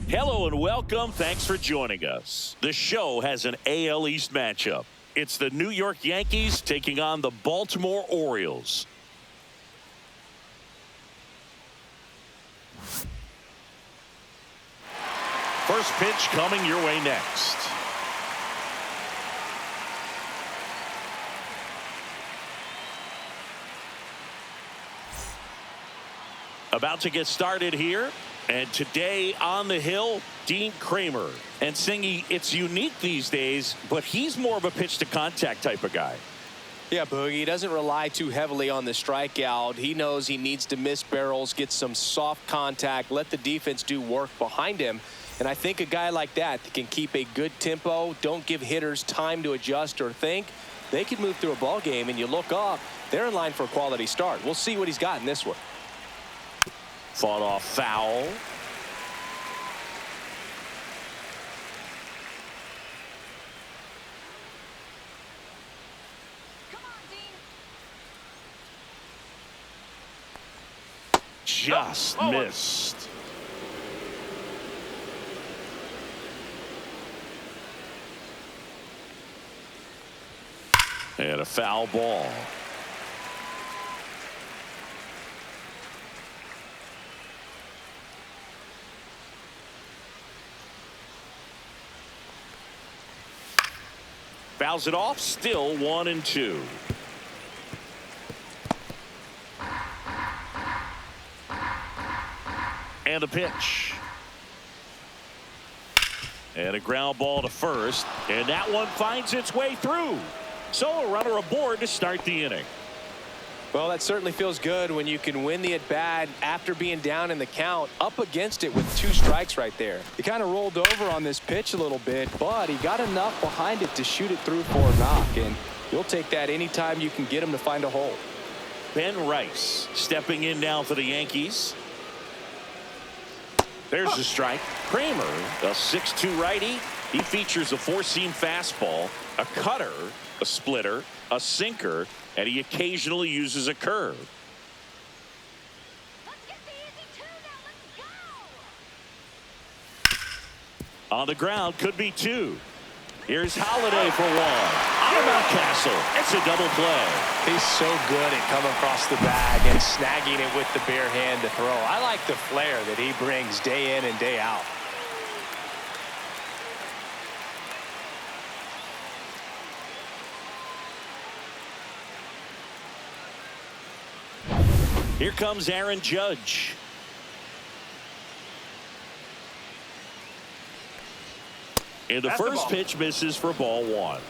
Hello and welcome. Thanks for joining us. The show has an AL East matchup. It's the New York Yankees taking on the Baltimore Orioles. First pitch coming your way next. About to get started here. And today on the hill, Dean Kramer. And Singy, it's unique these days, but he's more of a pitch to contact type of guy. Yeah, Boogie, he doesn't rely too heavily on the strikeout. He knows he needs to miss barrels, get some soft contact, let the defense do work behind him. And I think a guy like that can keep a good tempo, don't give hitters time to adjust or think, they can move through a ball game, and you look up, they're in line for a quality start. We'll see what he's got in this one. Fought off foul. Come on, Dean. Just missed. And a foul ball. Fouls it off, still 1-2. And a pitch. And a ground ball to first. And that one finds its way through. So a runner aboard to start the inning. Well, that certainly feels good when you can win the at-bat after being down in the count, up against it with 2 strikes right there. He kind of rolled over on this pitch a little bit, but he got enough behind it to shoot it through for a knock, and you'll take that anytime you can get him to find a hole. Ben Rice stepping in now for the Yankees. There's the strike. Kramer, a 6'2" righty. He features a 4-seam fastball, a cutter, a splitter, a sinker, and he occasionally uses a curve. Let's get the easy 2 now. Let's go. On the ground, could be 2. Here's Holiday for 1. On about Castle. It's a double play. He's so good at coming across the bag and snagging it with the bare hand to throw. I like the flair that he brings day in and day out. Here comes Aaron Judge. And the first pitch misses for ball 1.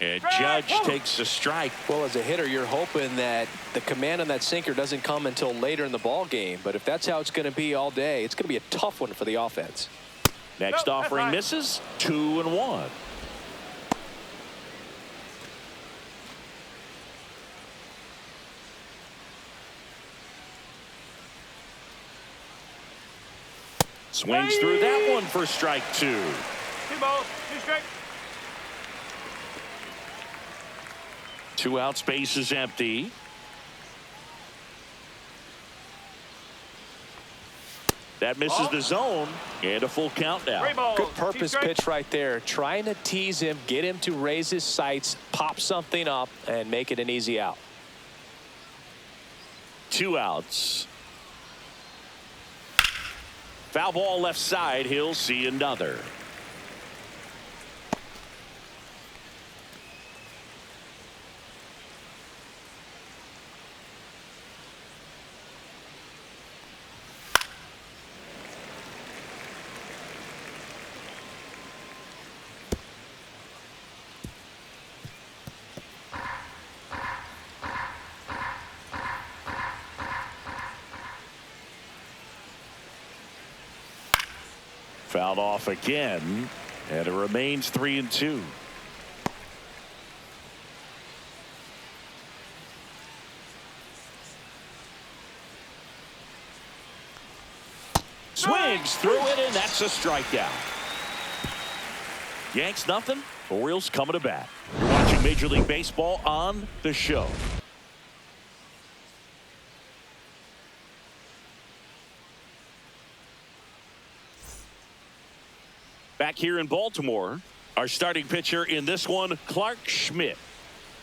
And Judge takes a strike. Well, as a hitter, you're hoping that the command on that sinker doesn't come until later in the ball game. But if that's how it's going to be all day, it's going to be a tough one for the offense. Next offering misses. 2-1. Swings through that one for strike 2. 2 balls, 2 strikes. 2 outs, base is empty. That misses the zone, and a full count now. Good purpose pitch right there. Trying to tease him, get him to raise his sights, pop something up, and make it an easy out. 2 outs. Foul ball left side. He'll see another. Fouled off again, and it remains 3-2. Swings through it, and that's a strikeout. Yanks nothing. Orioles coming to bat. You're watching Major League Baseball on the show. Back here in Baltimore, our starting pitcher in this one, Clark Schmidt.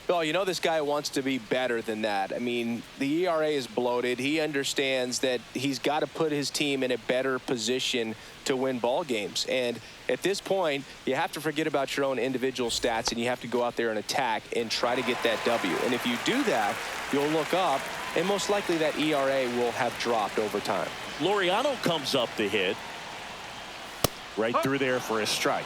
Well, you know this guy wants to be better than that. I mean, the ERA is bloated. He understands that he's got to put his team in a better position to win ball games. And at this point, you have to forget about your own individual stats, and you have to go out there and attack and try to get that W. And if you do that, you'll look up, and most likely that ERA will have dropped over time. Laureano comes up to hit. Right through there for a strike.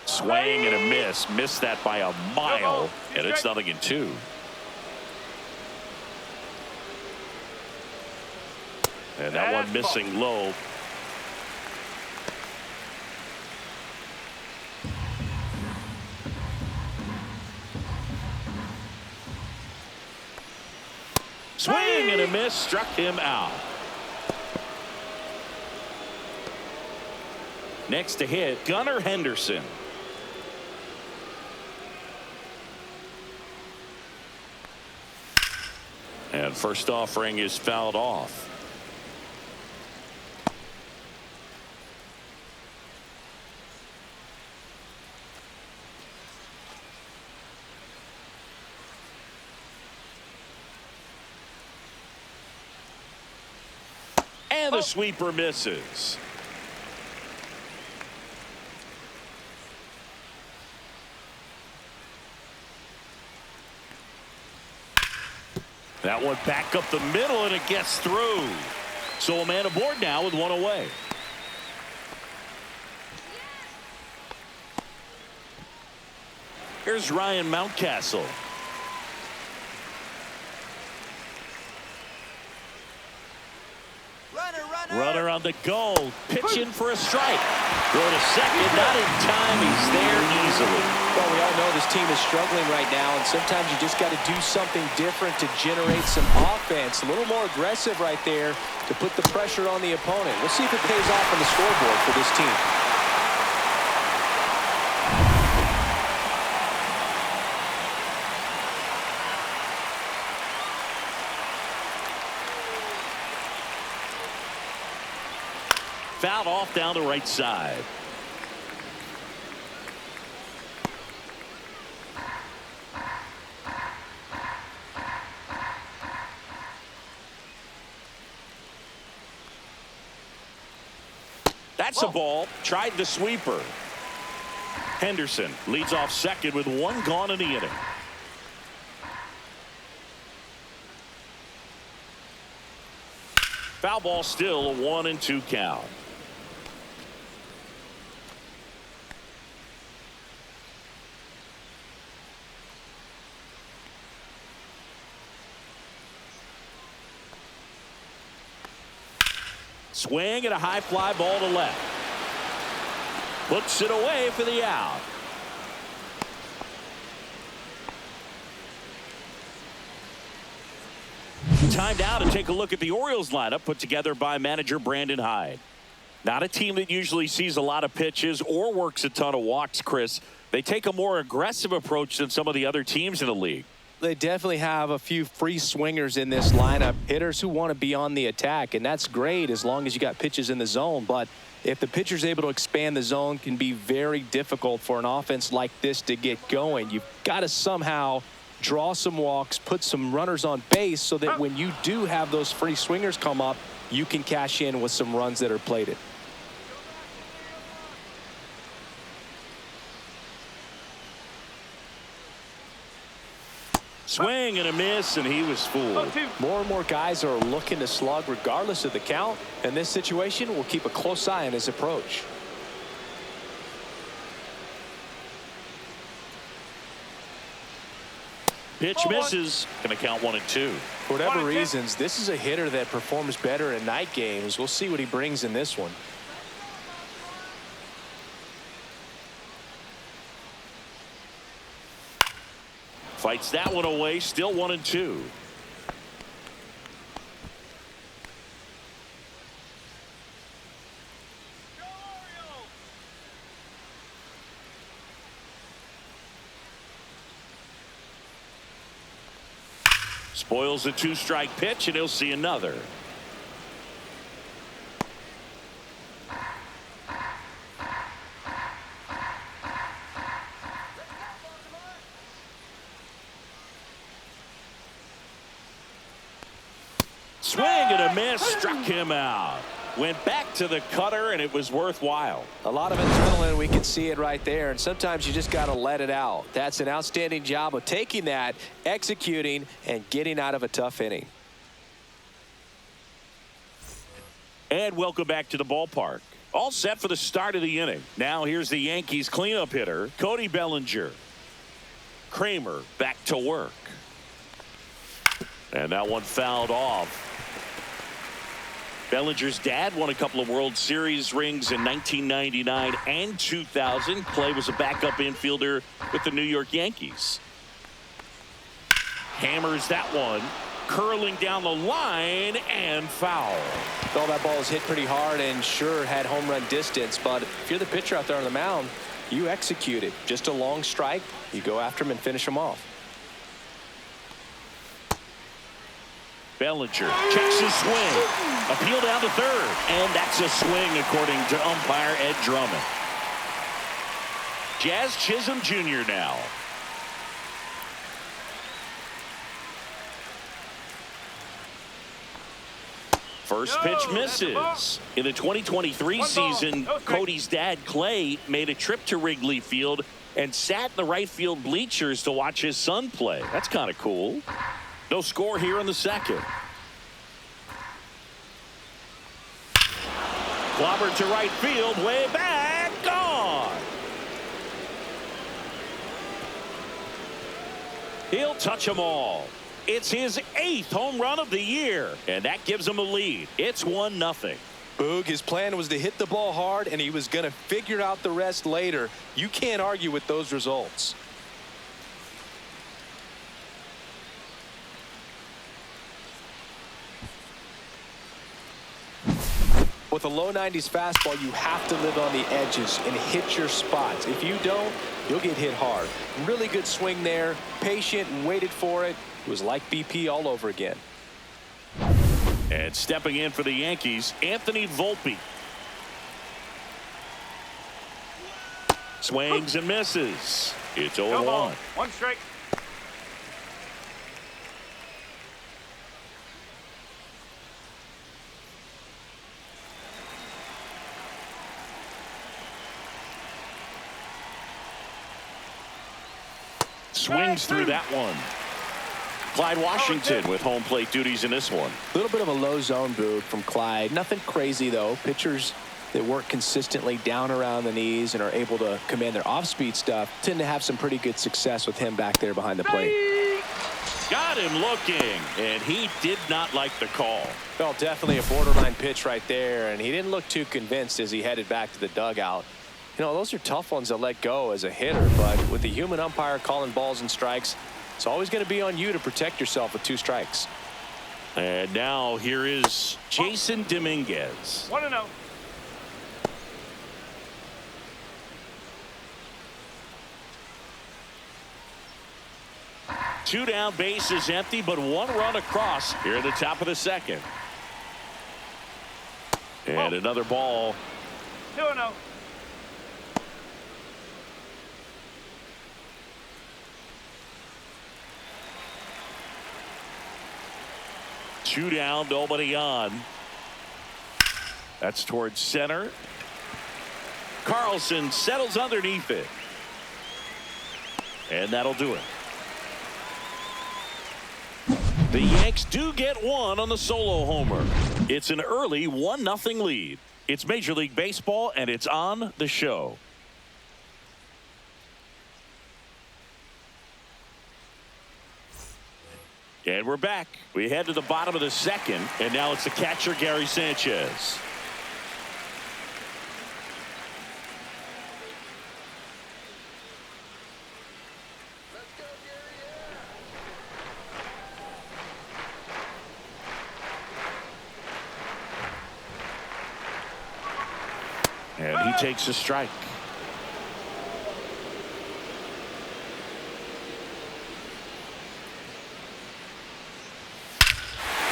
Swing and a miss. Missed that by a mile, and it's 0-2. And that one missing low. Swing and a miss, struck him out. Next to hit, Gunnar Henderson. And first offering is fouled off. And the sweeper misses. That one back up the middle, and it gets through. So a man aboard now with one away. Here's Ryan Mountcastle. Runner on the go, pitching for a strike. Throw to second, not in time. He's there easily. Well, we all know this team is struggling right now, and sometimes you just got to do something different to generate some offense. A little more aggressive right there to put the pressure on the opponent. We'll see if it pays off on the scoreboard for this team. Fouled off down the right side. That's a ball. Tried the sweeper. Henderson leads off second with one gone in the inning. Foul ball, still a 1-2 count. Swing and a high fly ball to left. Puts it away for the out. Time now to take a look at the Orioles lineup put together by manager Brandon Hyde. Not a team that usually sees a lot of pitches or works a ton of walks, Chris. They take a more aggressive approach than some of the other teams in the league. They definitely have a few free swingers in this lineup, hitters who want to be on the attack, and that's great as long as you got pitches in the zone. But if the pitcher's able to expand the zone, can be very difficult for an offense like this to get going. You've got to somehow draw some walks, put some runners on base so that when you do have those free swingers come up, you can cash in with some runs that are plated. Swing and a miss, and he was fooled. More and more guys are looking to slug regardless of the count. In this situation, we'll keep a close eye on his approach. Pitch misses. Going to count 1-2. For whatever reasons, this is a hitter that performs better in night games. We'll see what he brings in this one. Fights that one away. Still 1-2. Spoils the 2-strike pitch, and he'll see another. Swing and a miss, struck him out. Went back to the cutter, and it was worthwhile. A lot of adrenaline, we can see it right there, and sometimes you just got to let it out. That's an outstanding job of taking that, executing, and getting out of a tough inning. And welcome back to the ballpark. All set for the start of the inning. Now here's the Yankees cleanup hitter, Cody Bellinger. Kramer back to work. And that one fouled off. Bellinger's dad won a couple of World Series rings in 1999 and 2000. Clay was a backup infielder with the New York Yankees. Hammers that one. Curling down the line and foul. Well, that ball was hit pretty hard and sure had home run distance, but if you're the pitcher out there on the mound, you execute it. Just a long strike. You go after him and finish him off. Bellinger checks his swing. Appeal down to third. And that's a swing according to umpire Ed Drummond. Jazz Chisholm Jr. now. First pitch misses. In the 2023 season, Cody's dad, Clay, made a trip to Wrigley Field and sat in the right field bleachers to watch his son play. That's kind of cool. No score here in the second. Clobbered to right field, way back, gone. He'll touch them all. It's his 8th home run of the year, and that gives him a lead. It's 1-0. Boog, his plan was to hit the ball hard, and he was going to figure out the rest later. You can't argue with those results. With a low 90s fastball, you have to live on the edges and hit your spots. If you don't, you'll get hit hard. Really good swing there, patient and waited for it. It was like BP all over again. And stepping in for the Yankees, Anthony Volpe. Swings and misses. It's 0-1. One strike. Swings through that one. Clyde Washington with home plate duties in this one. A little bit of a low zone, Boog, from Clyde. Nothing crazy, though. Pitchers that work consistently down around the knees and are able to command their off-speed stuff tend to have some pretty good success with him back there behind the plate. Got him looking, and he did not like the call. Well, definitely a borderline pitch right there, and he didn't look too convinced as he headed back to the dugout. You know, those are tough ones to let go as a hitter, but with the human umpire calling balls and strikes, it's always going to be on you to protect yourself with 2 strikes. And now here is Jason Dominguez. 1-0. Two down, bases empty, but 1 run across here at the top of the second. And another ball. 2-0. Two down, nobody on. That's towards center. Carlson settles underneath it. And that'll do it. The Yanks do get one on the solo homer. It's an early 1-0 lead. It's Major League Baseball, and it's on the show. And we're back. We head to the bottom of the second, and now it's the catcher, Gary Sanchez. And he takes a strike.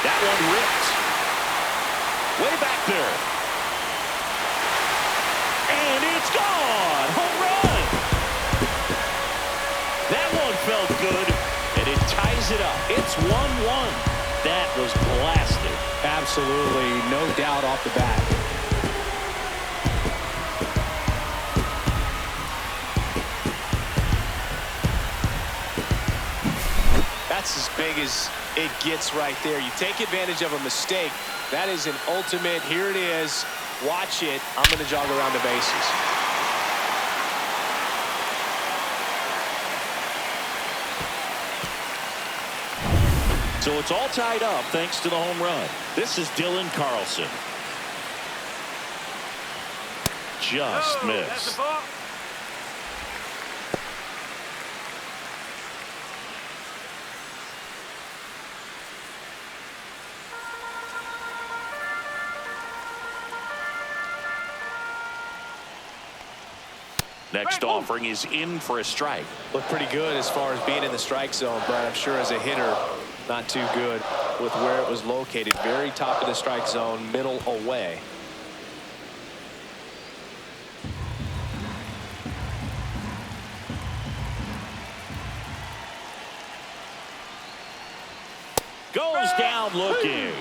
That one ripped. Way back there. And it's gone. Home run. That one felt good. And it ties it up. It's 1-1. That was blasted. Absolutely. No doubt off the bat. That's as big as it gets right there. You take advantage of a mistake. That is an ultimate. Here it is. Watch it. I'm going to jog around the bases. So it's all tied up thanks to the home run. This is Dylan Carlson. Just That's missed. a ball. Next offering is in for a strike. Looked pretty good as far as being in the strike zone, but I'm sure as a hitter, not too good with where it was located. Very top of the strike zone, middle away. Goes down looking.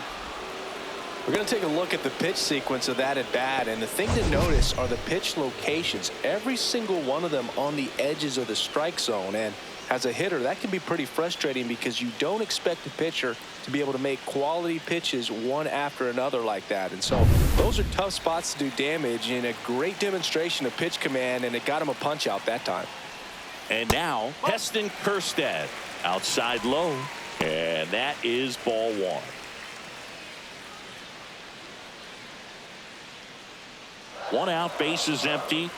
We're going to take a look at the pitch sequence of that at bat, and the thing to notice are the pitch locations. Every single one of them on the edges of the strike zone, and as a hitter, that can be pretty frustrating because you don't expect a pitcher to be able to make quality pitches one after another like that. And so those are tough spots to do damage, and a great demonstration of pitch command, and it got him a punch out that time. And now Heston Kjerstad outside low, and that is ball one. One out, bases empty.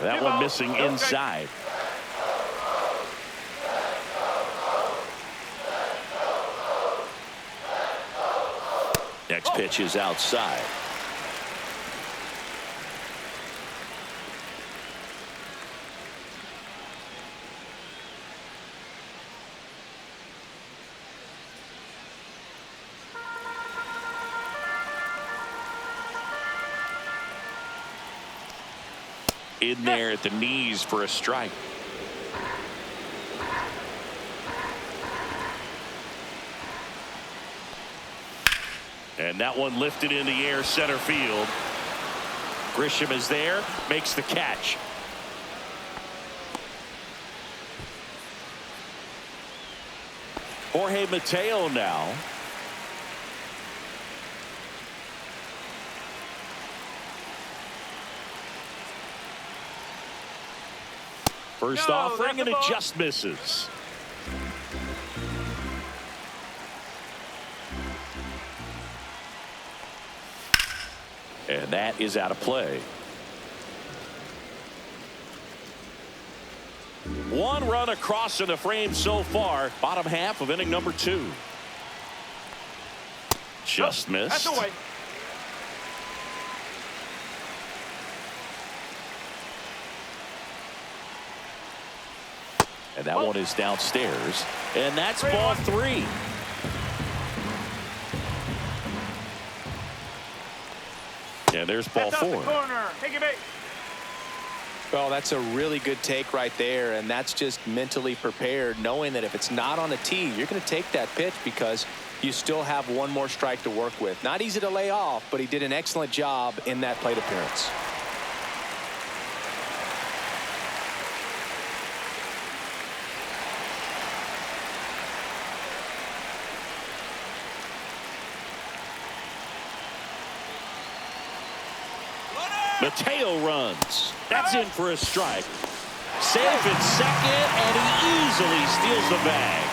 That one missing inside. Next pitch is outside. In there at the knees for a strike. And that one lifted in the air center field. Grisham is there, makes the catch. Jorge Mateo now. First offering, and it just misses. And that is out of play. One run across in the frame so far. Bottom half of inning number 2. Just missed. That's away. And that one is downstairs. And that's ball 3. And there's ball 4. Corner. Take it back. Well, that's a really good take right there, and that's just mentally prepared, knowing that if it's not on a tee, you're going to take that pitch because you still have one more strike to work with. Not easy to lay off, but he did an excellent job in that plate appearance. Mateo runs. That's in for a strike. Safe at second, and he easily steals the bag.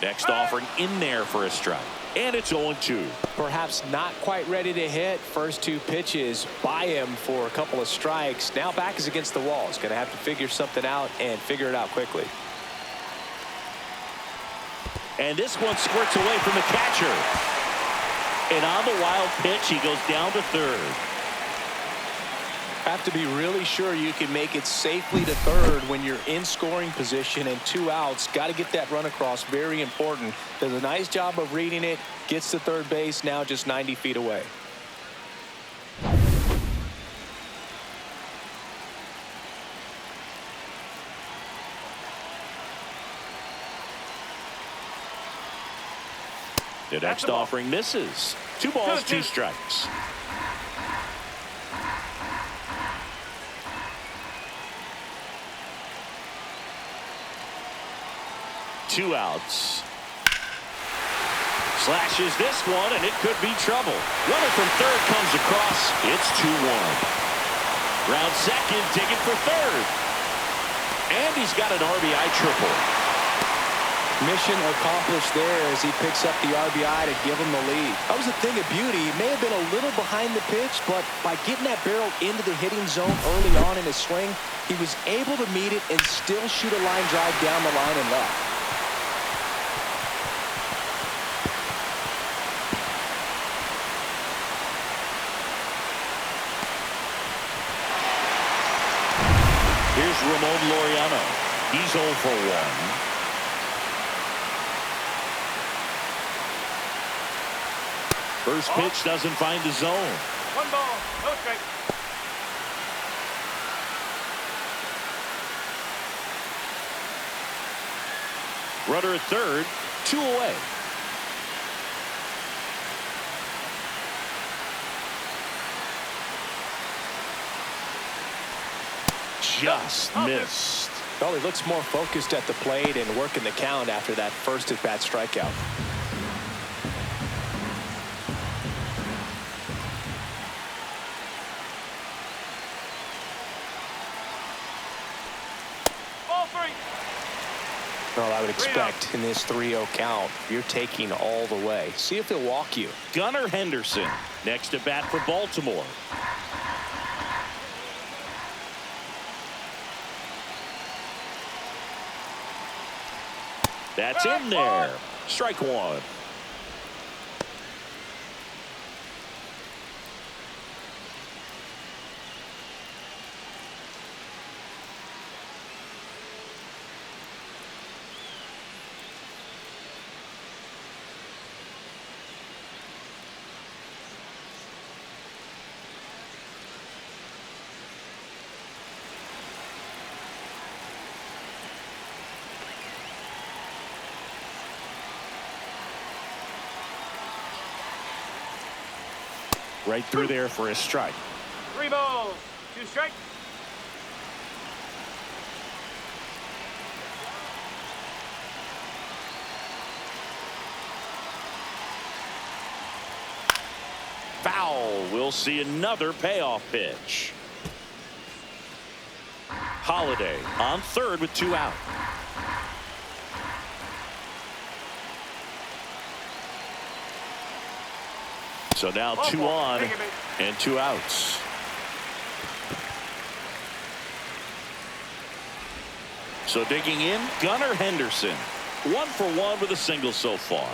Next offering in there for a strike. And it's 0-2. Perhaps not quite ready to hit. First two pitches by him for a couple of strikes. Now back is against the wall. He's going to have to figure something out and figure it out quickly. And this one squirts away from the catcher. And on the wild pitch, he goes down to third. Have to be really sure you can make it safely to third when you're in scoring position and 2 outs. Got to get that run across. Very important. Does a nice job of reading it. Gets to third base. Now just 90 feet away. The next offering misses. 2 balls, 2 strikes. Two outs. Slashes this one, and it could be trouble. Runner from third comes across. It's 2-1. Round second, digging for third. And he's got an RBI triple. Mission accomplished there as he picks up the RBI to give him the lead. That was a thing of beauty. He may have been a little behind the pitch, but by getting that barrel into the hitting zone early on in his swing, he was able to meet it and still shoot a line drive down the line and left. Here's Ramon Laureano. He's 0 for 1. First pitch doesn't find the zone. 1 ball, no strike. Runner at third, 2 away. Just missed. Well, he looks more focused at the plate and working the count after that first at-bat strikeout. Ball 3. Well, I would expect in this 3-0 count, you're taking all the way. See if he'll walk you. Gunnar Henderson next at bat for Baltimore. That's in there. Strike 1. Right through there for a strike. 3 balls, 2 strikes. Foul. We'll see another payoff pitch. Holiday on third with 2 out. So now 2 on and 2 outs. So digging in, Gunnar Henderson. 1 for 1 with a single so far.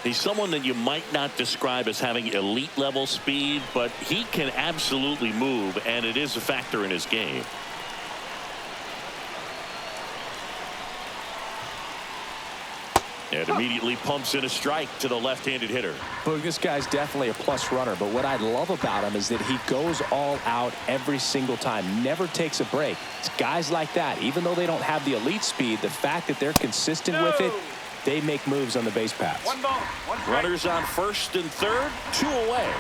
He's someone that you might not describe as having elite level speed, but he can absolutely move, and it is a factor in his game. And immediately pumps in a strike to the left-handed hitter. Boog, this guy's definitely a plus runner, but what I love about him is that he goes all out every single time, never takes a break. It's guys like that, even though they don't have the elite speed, the fact that they're consistent with it, they make moves on the base paths. 1 ball, 1 strike. Runners on first and third, 2 away.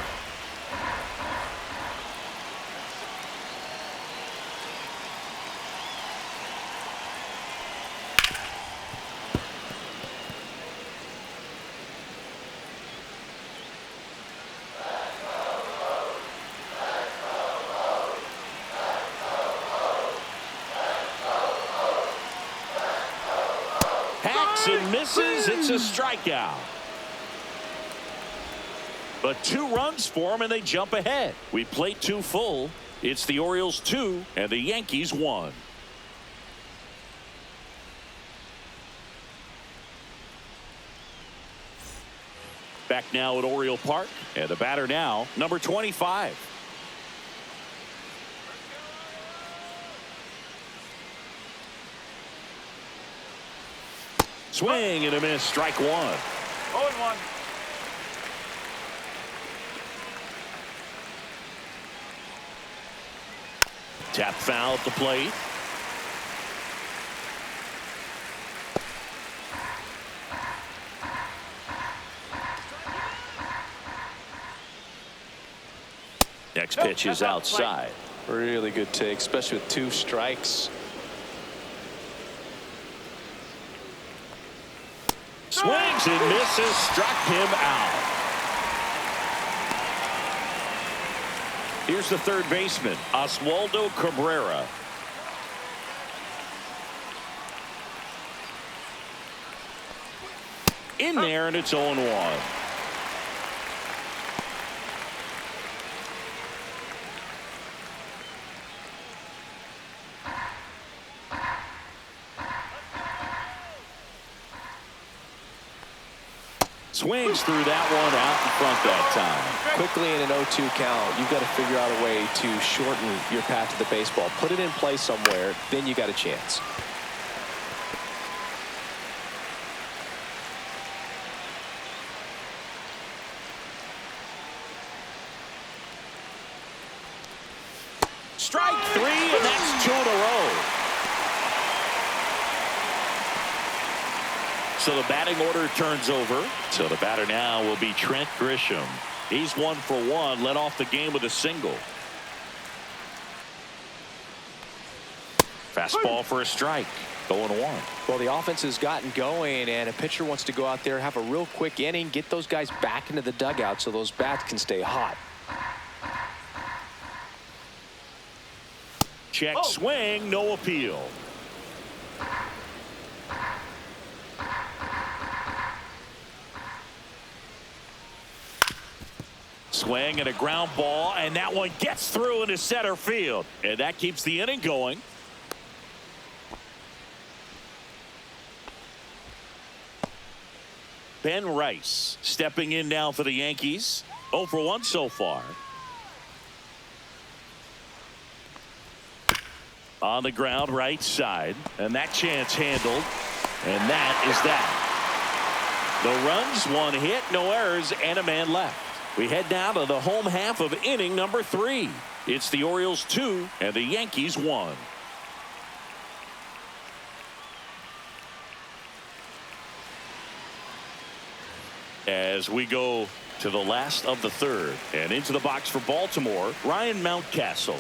Swings and misses. It's a strikeout. But 2 runs for him, and they jump ahead. We played 2 full. It's the Orioles 2 and the Yankees 1. Back now at Oriole Park, and the batter now, number 25. Swing and a miss, strike 1. 0-1. Tap foul at the plate. Next pitch is outside. Really good take, especially with 2 strikes. Swings and misses, struck him out. Here's the third baseman, Oswaldo Cabrera. In there, and it's 0-1. Swings through that one out in front that time. Quickly in an 0-2 count, you've got to figure out a way to shorten your path to the baseball. Put it in play somewhere, then you got a chance. Strike 3, and that's 2 in a row. So the batting order turns over. So the batter now will be Trent Grisham. He's 1 for 1, led off the game with a single. Fastball for a strike. 0-1. Well, the offense has gotten going, and a pitcher wants to go out there, have a real quick inning, get those guys back into the dugout so those bats can stay hot. Check swing, no appeal. Swing and a ground ball, and that one gets through into center field, and that keeps the inning going. Ben Rice stepping in now for the Yankees. 0 for 1 so far. On the ground, right side, and that chance handled, and that is that. No runs, 1 hit, no errors, and a man left. We head now to the home half of inning number 3. It's the Orioles 2 and the Yankees 1. As we go to the last of the 3rd, and into the box for Baltimore, Ryan Mountcastle.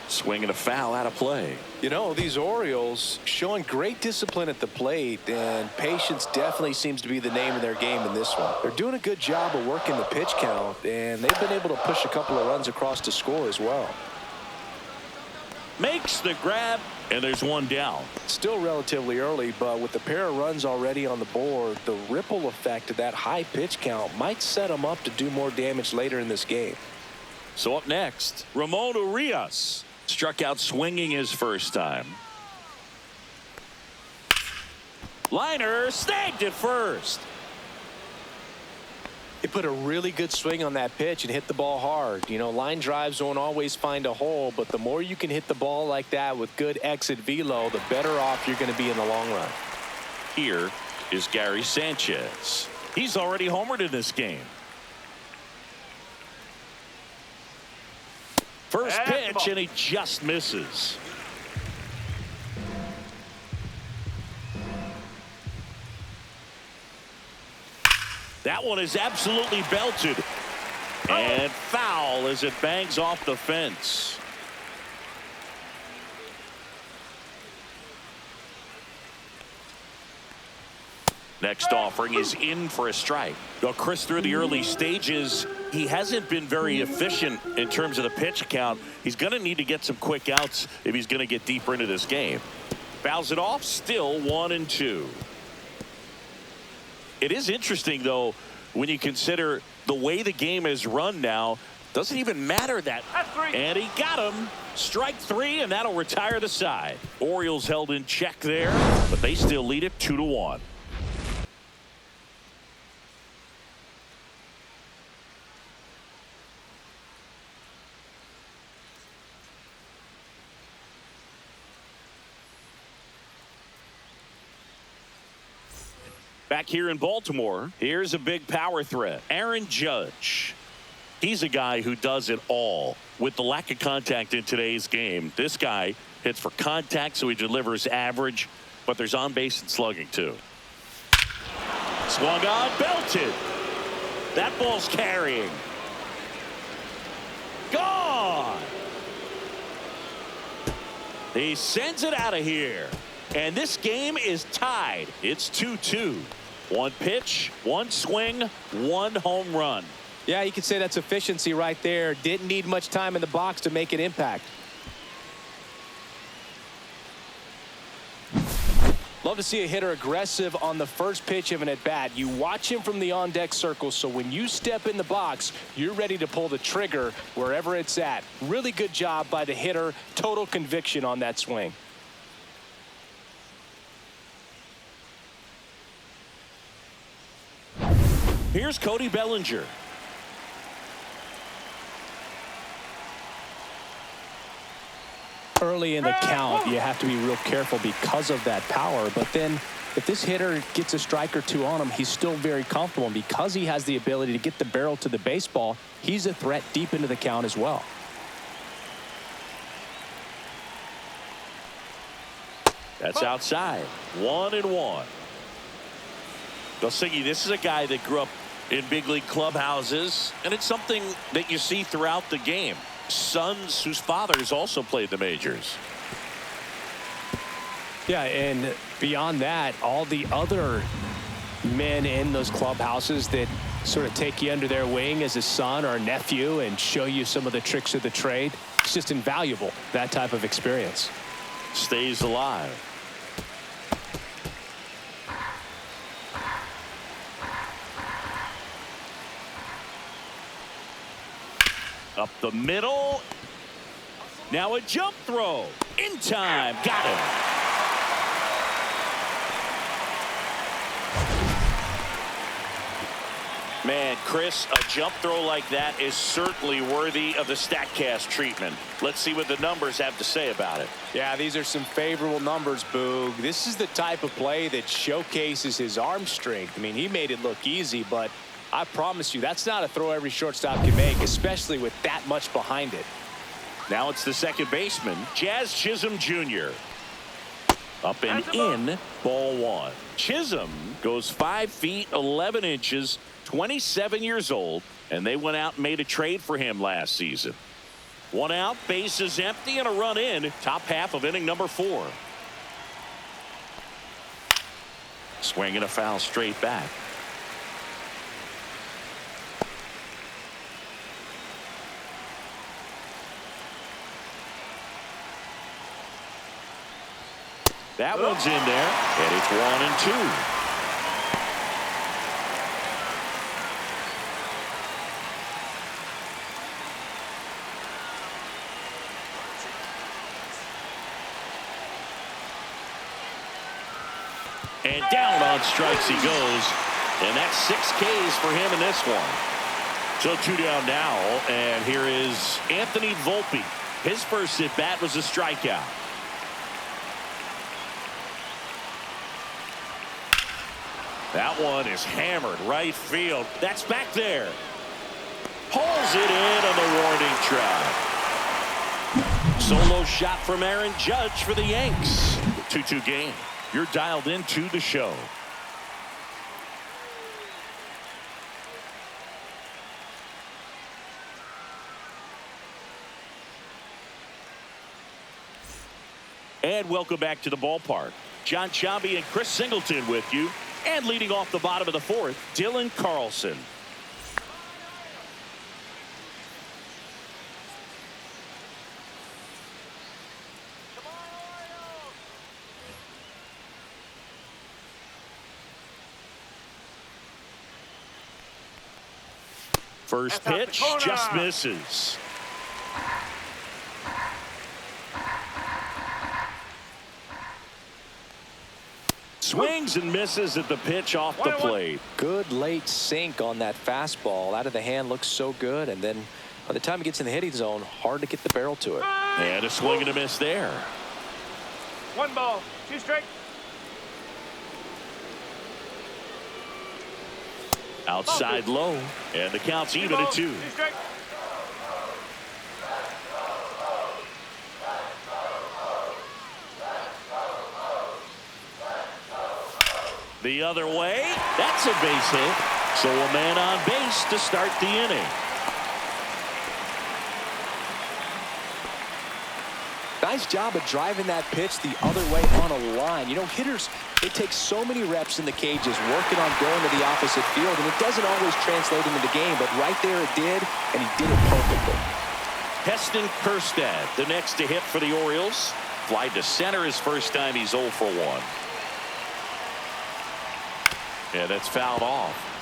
Swing and a foul out of play. You know, these Orioles showing great discipline at the plate, and patience definitely seems to be the name of their game in this one. They're doing a good job of working the pitch count, and they've been able to push a couple of runs across to score as well. Makes the grab, and there's 1 down. Still relatively early, but with the pair of runs already on the board, the ripple effect of that high pitch count might set them up to do more damage later in this game. So up next, Ramon Urias. Struck out swinging his first time. Liner snagged it first. He put a really good swing on that pitch and hit the ball hard. You know, line drives won't always find a hole, but the more you can hit the ball like that with good exit velo, the better off you're going to be in the long run. Here is Gary Sanchez. He's already homered in this game. First pitch, and he just misses. That one is absolutely belted. And foul as it bangs off the fence. Next offering is in for a strike. Well, Chris, through the early stages, he hasn't been very efficient in terms of the pitch count. He's going to need to get some quick outs if he's going to get deeper into this game. Fouls it off, still 1-2. It is interesting, though, when you consider the way the game is run now. Doesn't even matter that. And he got him. Strike 3, and that'll retire the side. Orioles held in check there, but they still lead it 2-1. Back here in Baltimore, here's a big power threat. Aaron Judge. He's a guy who does it all. With the lack of contact in today's game, this guy hits for contact, so he delivers average, but there's on base and slugging too. Swung on, belted. That ball's carrying. Gone. He sends it out of here. And this game is tied. It's 2-2. One pitch, one swing, one home run. Yeah, you could say that's efficiency right there. Didn't need much time in the box to make an impact. Love to see a hitter aggressive on the first pitch of an at-bat. You watch him from the on-deck circle, so when you step in the box, you're ready to pull the trigger wherever it's at. Really good job by the hitter. Total conviction on that swing. Here's Cody Bellinger. Early in the count, you have to be real careful because of that power. But then if this hitter gets a strike or two on him, he's still very comfortable. And because he has the ability to get the barrel to the baseball, he's a threat deep into the count as well. That's outside. 1-1. Belsingi, this is a guy that grew up in big league clubhouses, and it's something that you see throughout the game. Sons whose fathers also played the majors. Yeah, and beyond that, all the other men in those clubhouses that sort of take you under their wing as a son or a nephew and show you some of the tricks of the trade. It's just invaluable, that type of experience. Stays alive. Up the middle. Now a jump throw. In time. Got him. Man, Chris, a jump throw like that is certainly worthy of the StatCast treatment. Let's see what the numbers have to say about it. Yeah, these are some favorable numbers, Boog. This is the type of play that showcases his arm strength. I mean, he made it look easy, but I promise you, that's not a throw every shortstop can make, especially with that much behind it. Now it's the second baseman, Jazz Chisholm Jr. Up and in, ball 1. Chisholm goes 5 feet 11 inches, 27 years old, and they went out and made a trade for him last season. 1 out, bases empty, and a run in. Top half of inning number 4. Swing and a foul straight back. That one's in there, and it's 1-2. And down on strikes he goes, and that's 6 Ks for him in this one. So 2 down now, and here is Anthony Volpe. His first at bat was a strikeout. That one is hammered right field. That's back there. Pulls it in on the warning track. Solo shot from Aaron Judge for the Yanks. 2-2 game. You're dialed into the show. And welcome back to the ballpark. John Chambi and Chris Singleton with you. And leading off the bottom of the fourth, Dylan Carlson. First pitch just misses. Swings and misses at the pitch off the plate. Good late sink on that fastball. Out of the hand, looks so good, and then by the time it gets in the hitting zone, hard to get the barrel to it. And a swing and a miss there. 1 ball, 2 strikes. Outside low, and the count's even at 2. 2 strikes. The other way, that's a base hit. So a man on base to start the inning. Nice job of driving that pitch the other way on a line. You know, hitters, they take so many reps in the cages working on going to the opposite field, and it doesn't always translate into the game, but right there it did, and he did it perfectly. Heston Kjerstad, the next to hit for the Orioles. Fly to center his first time. He's 0 for 1. Yeah, that's fouled off.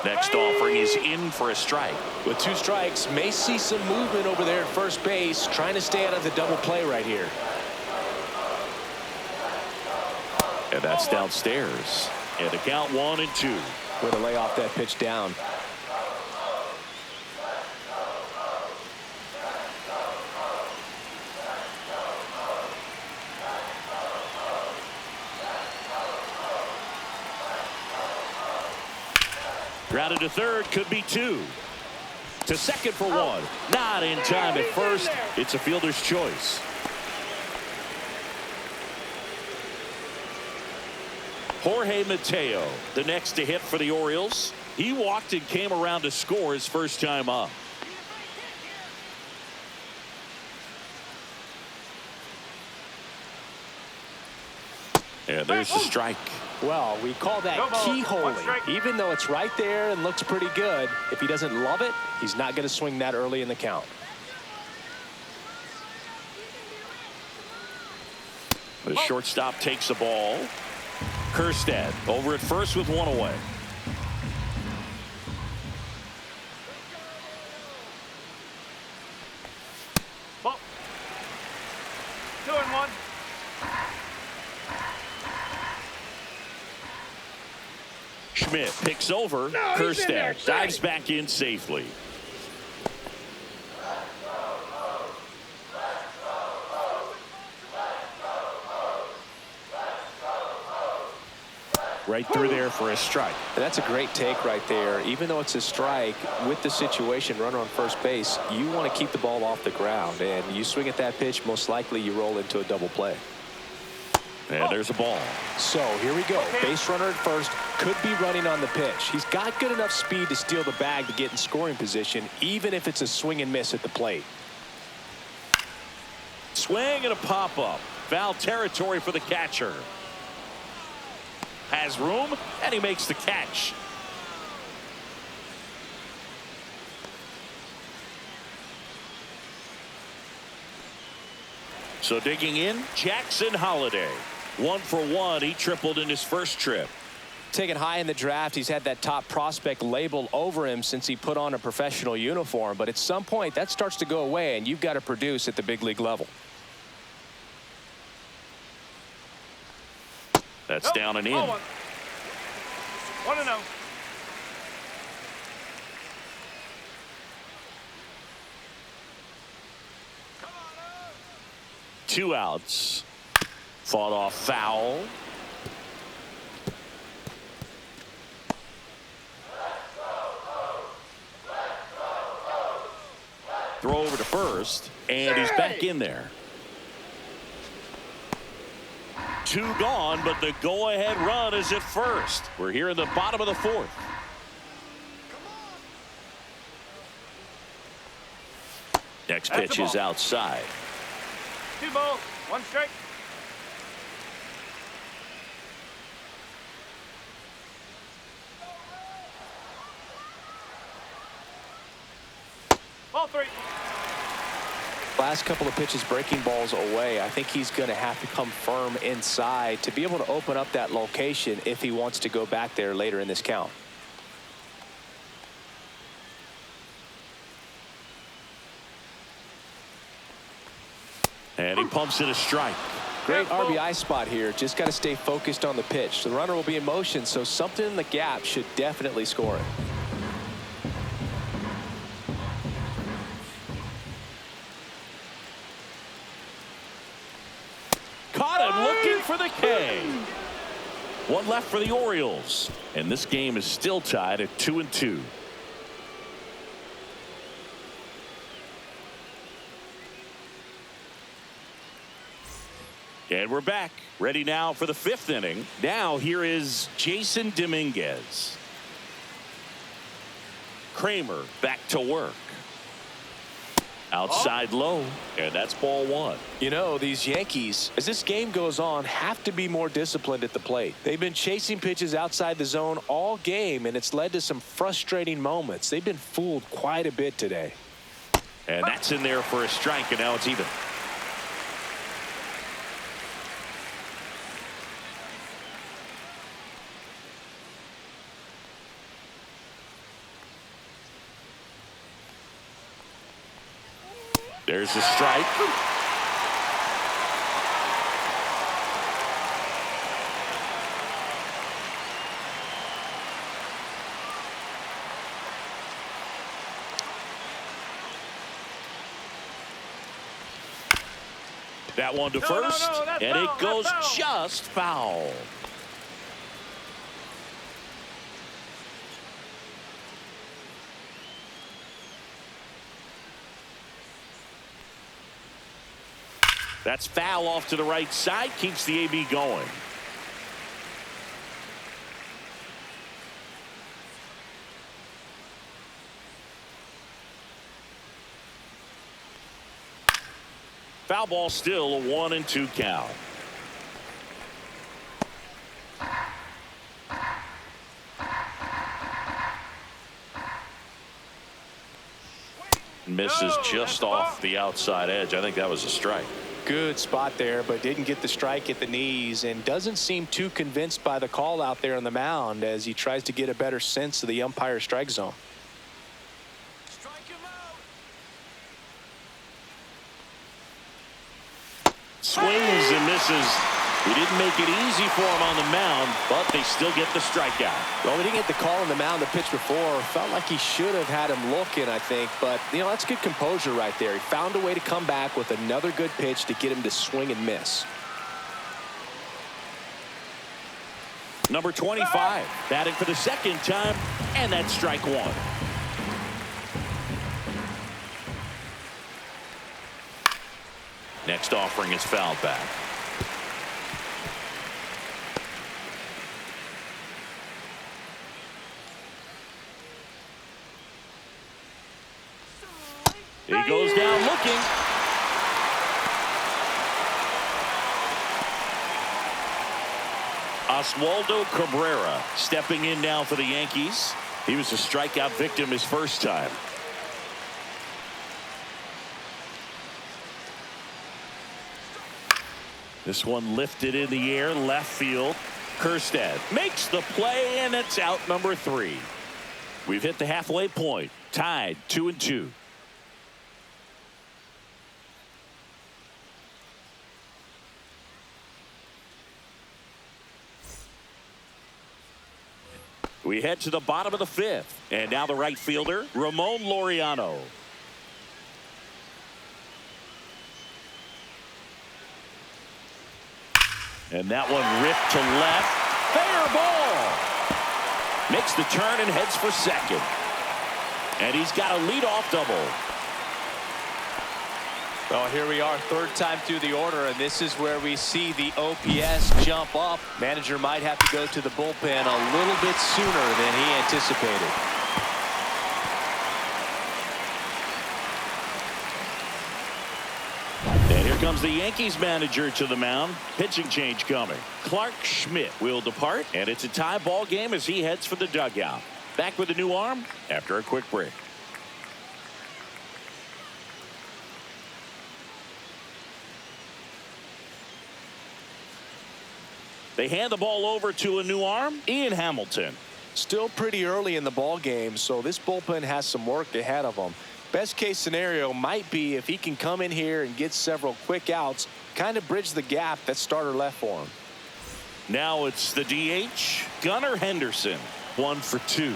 Next offering is in for a strike. With 2 strikes, may see some movement over there at first base, trying to stay out of the double play right here. And that's downstairs. And the count 1 and 2. Way to lay off that pitch down. Grounded to third, could be 2. To second for 1. Not in time at first. It's a fielder's choice. Jorge Mateo, the next to hit for the Orioles. He walked and came around to score his first time up. And there's the strike. Well, we call that keyholing. Even though it's right there and looks pretty good, if he doesn't love it, he's not going to swing that early in the count. The shortstop takes the ball. Kjerstad over at first with 1 away. Ball. 2 and 1. Schmidt picks over. Kjerstad dives back in safely. Right through there for a strike. And that's a great take right there. Even though it's a strike, with the situation, runner on first base, you want to keep the ball off the ground. And you swing at that pitch, most likely you roll into a double play. And there's a ball. So here we go. Base runner at first, could be running on the pitch. He's got good enough speed to steal the bag to get in scoring position, even if it's a swing and miss at the plate. Swing and a pop-up. Foul territory for the catcher. Has room, and he makes the catch. So digging in, Jackson Holliday. 1 for 1. He tripled in his first trip. Taken high in the draft, he's had that top prospect label over him since he put on a professional uniform. But at some point, that starts to go away, and you've got to produce at the big league level. That's down and in. 1 and 0. Two outs. Fought off foul. Throw over to first, and he's back in there. 2 gone, but the go-ahead run is at first. We're here in the bottom of the 4th. Next pitch is outside. 2 balls, 1 strike. Ball 3. Last couple of pitches breaking balls away. I think he's going to have to come firm inside to be able to open up that location if he wants to go back there later in this count. And he pumps in a strike. Great RBI spot here. Just got to stay focused on the pitch. The runner will be in motion, so something in the gap should definitely score it. Caught him looking for the K. 1 left for the Orioles, and this game is still tied at 2-2. And we're back, ready now for the 5th inning. Now here is Jason Dominguez. Kramer back to work. Outside low, and that's ball 1. You know, these Yankees, as this game goes on, have to be more disciplined at the plate. They've been chasing pitches outside the zone all game, and it's led to some frustrating moments. They've been fooled quite a bit today. And that's in there for a strike, and now it's even. There's a strike. That one to first, and it goes just foul. That's foul off to the right side, keeps the AB going. Foul ball, still a 1-2 count. Misses just off the outside edge. I think that was a strike. Good spot there, but didn't get the strike at the knees, and doesn't seem too convinced by the call out there on the mound as he tries to get a better sense of the umpire strike zone. Strike him out. Swings and misses. He didn't make it easy for him on the mound, but they still get the strikeout. Well, we didn't get the call on the mound the pitch before. Felt like he should have had him looking, I think. But, you know, that's good composure right there. He found a way to come back with another good pitch to get him to swing and miss. Number 25, batting for the 2nd time, and that's strike 1. Next offering is fouled back. He goes down looking. Oswaldo Cabrera stepping in now for the Yankees. He was a strikeout victim his first time. This one lifted in the air, left field. Kjerstad makes the play, and it's out number 3. We've hit the halfway point, tied 2-2. We head to the bottom of the 5th, and now the right fielder, Ramon Laureano. And that one ripped to left. Fair ball. Makes the turn and heads for second. And he's got a leadoff double. Well, here we are, third time through the order, and this is where we see the OPS jump up. Manager might have to go to the bullpen a little bit sooner than he anticipated. And here comes the Yankees manager to the mound. Pitching change coming. Clark Schmidt will depart, and it's a tie ball game as he heads for the dugout. Back with a new arm after a quick break. They hand the ball over to a new arm, Ian Hamilton. Still pretty early in the ball game, so this bullpen has some work ahead of them. Best case scenario might be if he can come in here and get several quick outs, kind of bridge the gap that starter left for him. Now it's the DH, Gunnar Henderson. 1 for 2.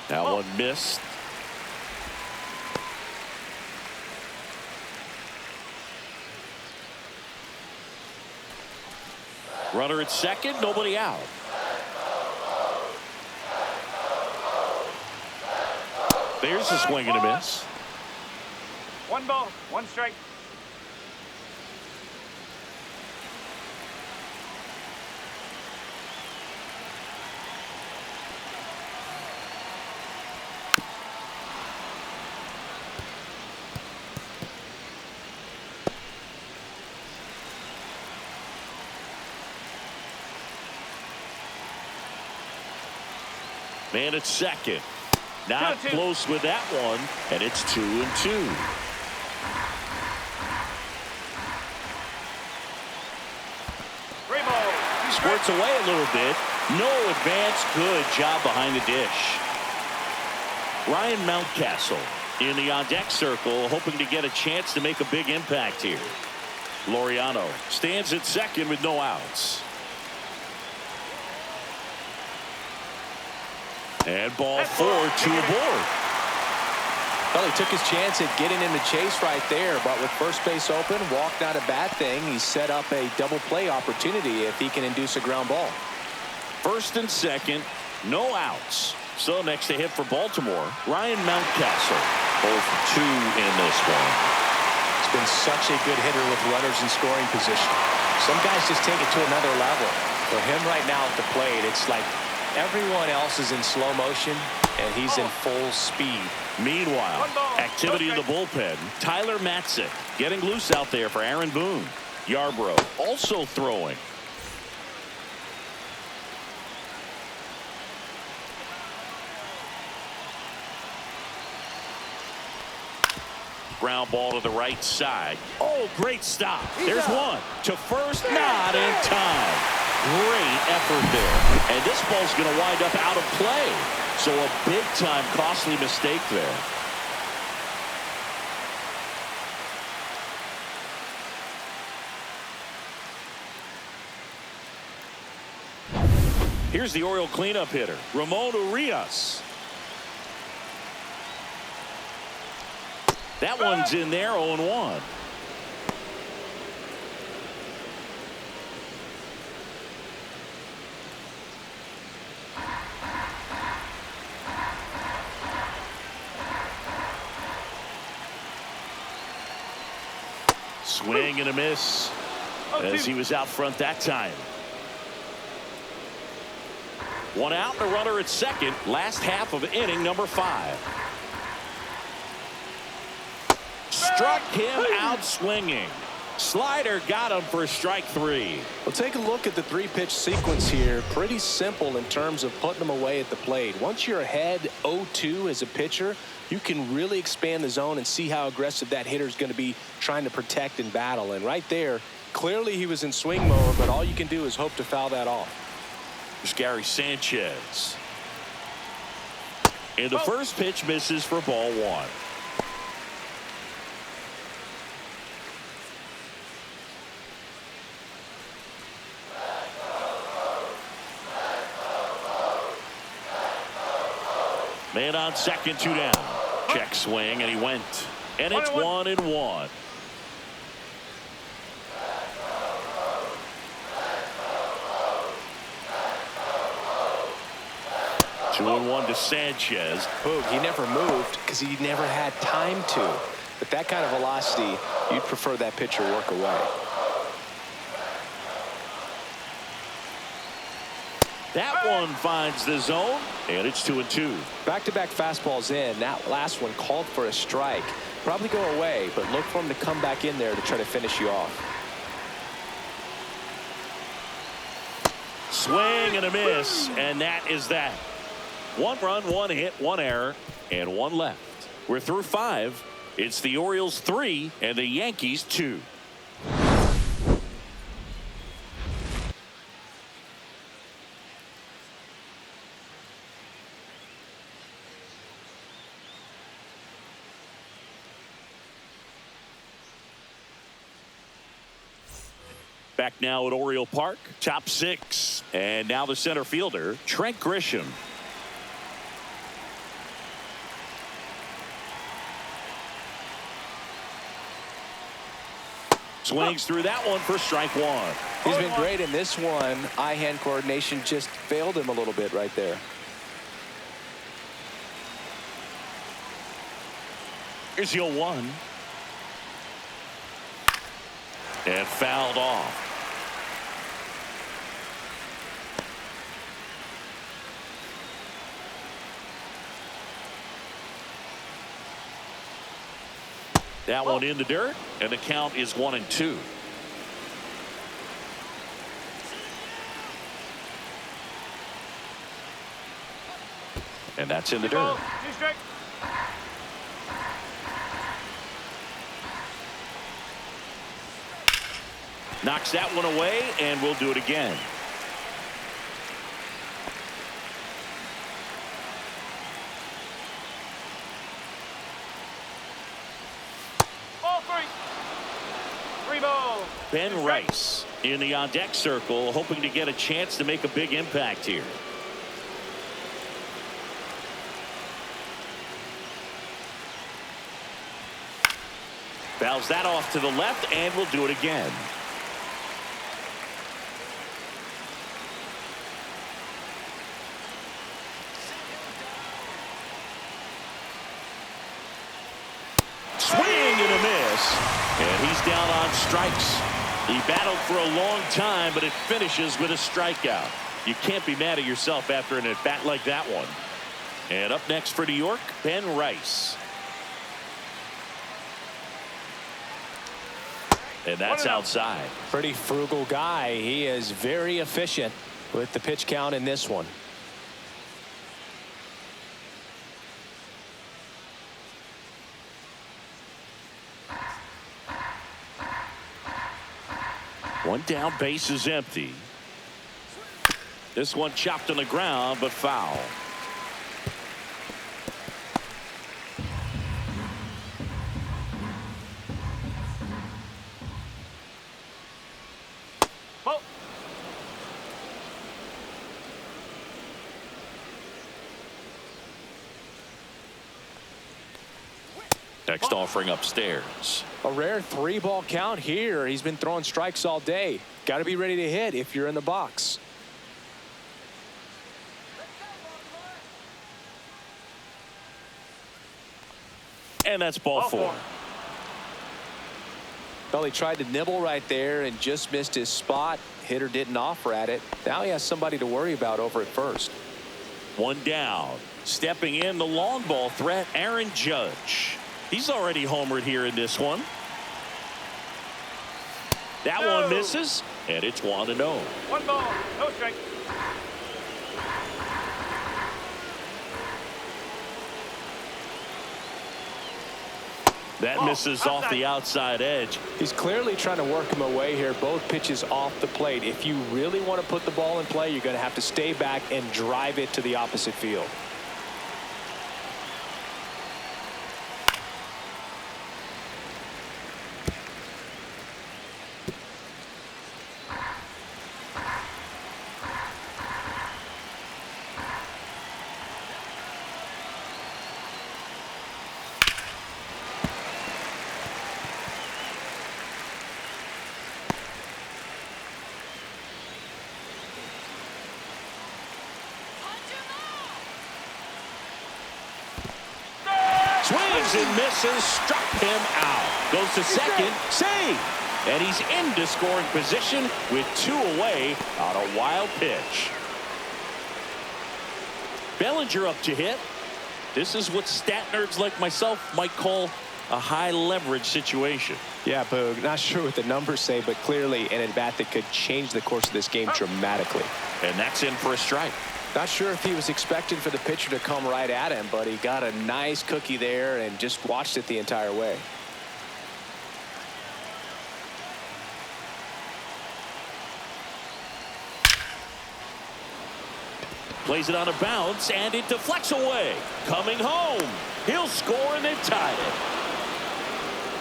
That one missed. Runner at second, nobody out. There's a swing and a miss. 1 ball, 1 strike. Man at second. Not 2-2. close with that one, and it's 2-2. Squirts away a little bit. No advance. Good job behind the dish. Ryan Mountcastle in the on-deck circle, hoping to get a chance to make a big impact here. Laureano stands at second with no outs. And ball 4, 2 aboard. Well, he took his chance at getting in the chase right there, but with first base open, walk not a bad thing. He set up a double play opportunity if he can induce a ground ball. First and second, no outs. So next to hit for Baltimore, Ryan Mountcastle. 0 for 2 in this one. He's been such a good hitter with runners in scoring position. Some guys just take it to another level. For him right now at the plate, it's like everyone else is in slow motion, and he's in full speed. Meanwhile, activity in the bullpen. Tyler Matzik getting loose out there for Aaron Boone. Yarbrough also throwing. Ground ball to the right side. Oh, great stop. There's one to first, not in time. Great effort there. And this ball's going to wind up out of play. So a big-time costly mistake there. Here's the Oriole cleanup hitter, Ramon Urias. That one's in there, 0-1. Swing and a miss as he was out front that time. 1 out and a runner at second. Last half of inning number 5. Struck him out swinging. Slider got him for strike 3. Well, take a look at the 3-pitch sequence here. Pretty simple in terms of putting them away at the plate. Once you're ahead 0-2 as a pitcher, you can really expand the zone and see how aggressive that hitter is going to be trying to protect and battle. And right there, clearly he was in swing mode, but all you can do is hope to foul that off. There's Gary Sanchez. And the first pitch misses for ball 1. Man on second, 2 down. Check swing, and he went. And it's 1-1. 2-1 to Sanchez. Boog, he never moved because he never had time to. But that kind of velocity, you'd prefer that pitcher work away. That one finds the zone, and it's 2-2. Back-to-back fastballs in. That last one called for a strike. Probably go away, but look for him to come back in there to try to finish you off. Swing and a miss, and that is that. 1 run, 1 hit, 1 error, and 1 left. We're through 5. It's the Orioles 3 and the Yankees 2. Back now at Oriole Park, top 6, and now the center fielder, Trent Grisham. Swings through that one for strike 1. He's been great in this one. Eye-hand coordination just failed him a little bit right there. Here's 0-1. And fouled off. That one in the dirt, and the count is 1-2. And that's in the dirt. 2 strikes. Knocks that one away, and we'll do it again. All 3. 3 balls. Ben Rice in the on-deck circle, hoping to get a chance to make a big impact here. Fouls that off to the left, and we'll do it again. Swing and a miss, and he's down on strikes. He battled for a long time, but it finishes with a strikeout. You can't be mad at yourself after an at-bat like that one. And up next for New York, Ben Rice. And that's outside. Pretty frugal guy. He is very efficient with the pitch count in this one. One down, base is empty. This one chopped on the ground, but foul. Ball. Next offering upstairs. A rare 3-ball count here. He's been throwing strikes all day. Got to be ready to hit if you're in the box. And that's ball 4. Well, he tried to nibble right there and just missed his spot. Hitter didn't offer at it. Now he has somebody to worry about over at first. One down. Stepping in the long ball threat, Aaron Judge. He's already homered here in this one. That one misses, and it's 1-0. 1 ball, no strike. That misses off the outside edge. He's clearly trying to work him away here. Both pitches off the plate. If you really want to put the ball in play, you're going to have to stay back and drive it to the opposite field. and misses, struck him out. Goes to second, save. And he's into scoring position with 2 away on a wild pitch. Bellinger up to hit. This is what stat nerds like myself might call a high leverage situation. Yeah, Boog, not sure what the numbers say, but clearly an at-bat that could change the course of this game dramatically. And that's in for a strike. Not sure if he was expecting for the pitcher to come right at him, but he got a nice cookie there and just watched it the entire way. Plays it on a bounce, and it deflects away. Coming home. He'll score, and they've tied it.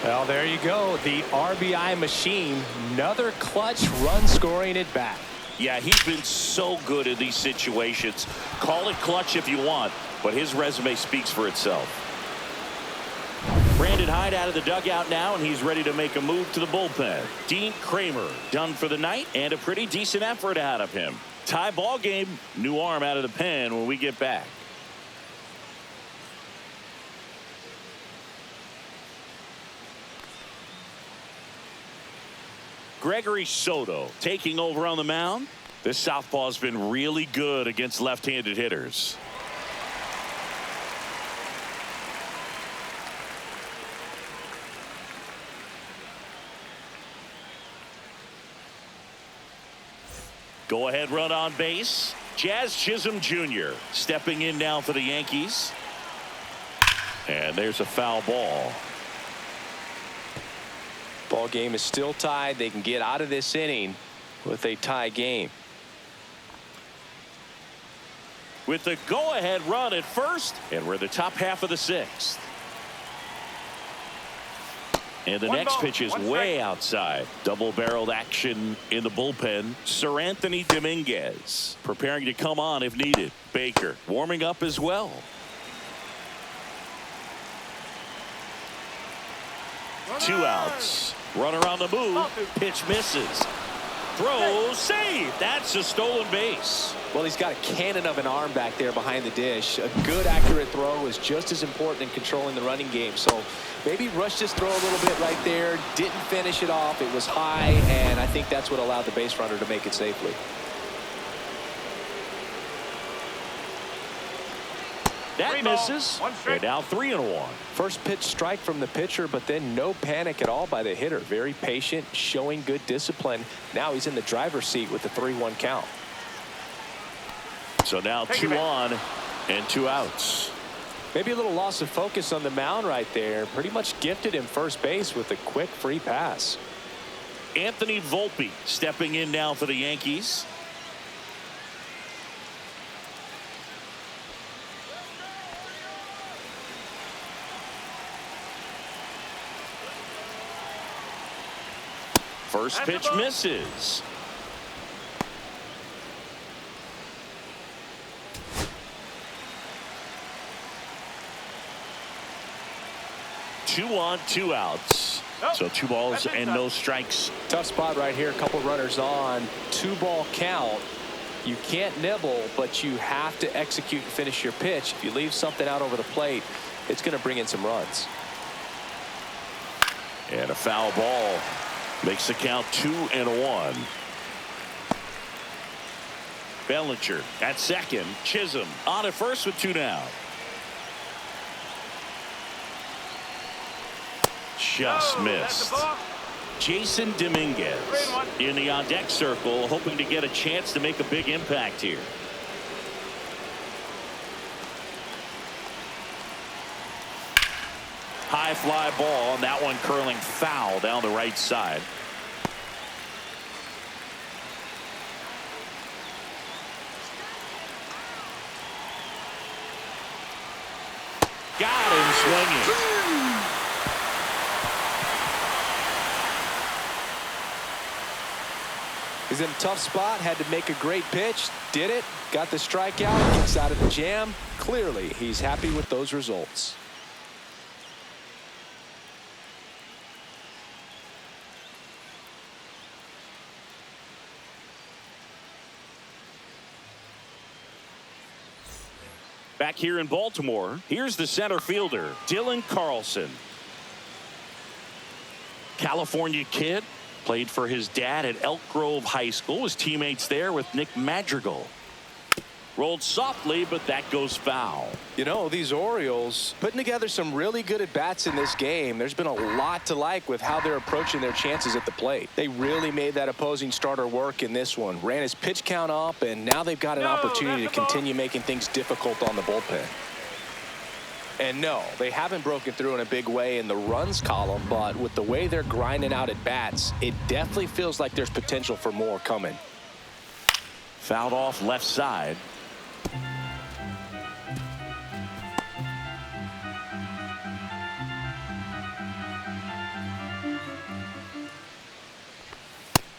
Well, there you go. The RBI machine. Another clutch run scoring at bat. Yeah, he's been so good in these situations. Call it clutch if you want, but his resume speaks for itself. Brandon Hyde out of the dugout now, and he's ready to make a move to the bullpen. Dean Kramer done for the night, and a pretty decent effort out of him. Tie ball game. New arm out of the pen when we get back. Gregory Soto taking over on the mound. This southpaw has been really good against left-handed hitters. Go-ahead run on base. Jazz Chisholm Jr. stepping in now for the Yankees. And there's a foul ball. Ball game is still tied. They can get out of this inning with a tie game. With the go-ahead run at first, and we're in the top half of the 6th. And the next pitch is way outside. Double-barreled action in the bullpen. Sir Anthony Dominguez preparing to come on if needed. Baker warming up as well. Two outs. Runner on the move. Pitch misses. Throws. Save. That's a stolen base. Well, he's got a cannon of an arm back there behind the dish. A good, accurate throw is just as important in controlling the running game. So maybe rushed his throw a little bit right there. Didn't finish it off. It was high, and I think that's what allowed the base runner to make it safely. That misses. And now 3-1. First pitch strike from the pitcher, but then no panic at all by the hitter. Very patient, showing good discipline. Now he's in the driver's seat with the 3-1 count. So now 2 on and 2 outs. Maybe a little loss of focus on the mound right there. Pretty much gifted him first base with a quick free pass. Anthony Volpe stepping in now for the Yankees. First pitch misses. Two on, 2 outs. So 2 balls and no strikes. Tough spot right here. A couple runners on. 2-ball count. You can't nibble, but you have to execute and finish your pitch. If you leave something out over the plate, it's going to bring in some runs. And a foul ball makes the count 2-1. Bellinger at second. Chisholm on at first with 2 down. Just missed. Jason Dominguez in the on-deck circle, hoping to get a chance to make a big impact here. High fly ball, and that one curling foul down the right side. Got him swinging. He's in a tough spot, had to make a great pitch, did it, got the strikeout, gets out of the jam. Clearly, he's happy with those results. Back here in Baltimore, here's the center fielder, Dylan Carlson. California kid, played for his dad at Elk Grove High School. His teammates there with Nick Madrigal. Rolled softly, but that goes foul. You know, these Orioles putting together some really good at-bats in this game. There's been a lot to like with how they're approaching their chances at the plate. They really made that opposing starter work in this one. Ran his pitch count up, and now they've got an opportunity to continue making things difficult on the bullpen. And no, they haven't broken through in a big way in the runs column, but with the way they're grinding out at bats, it definitely feels like there's potential for more coming. Fouled off left side.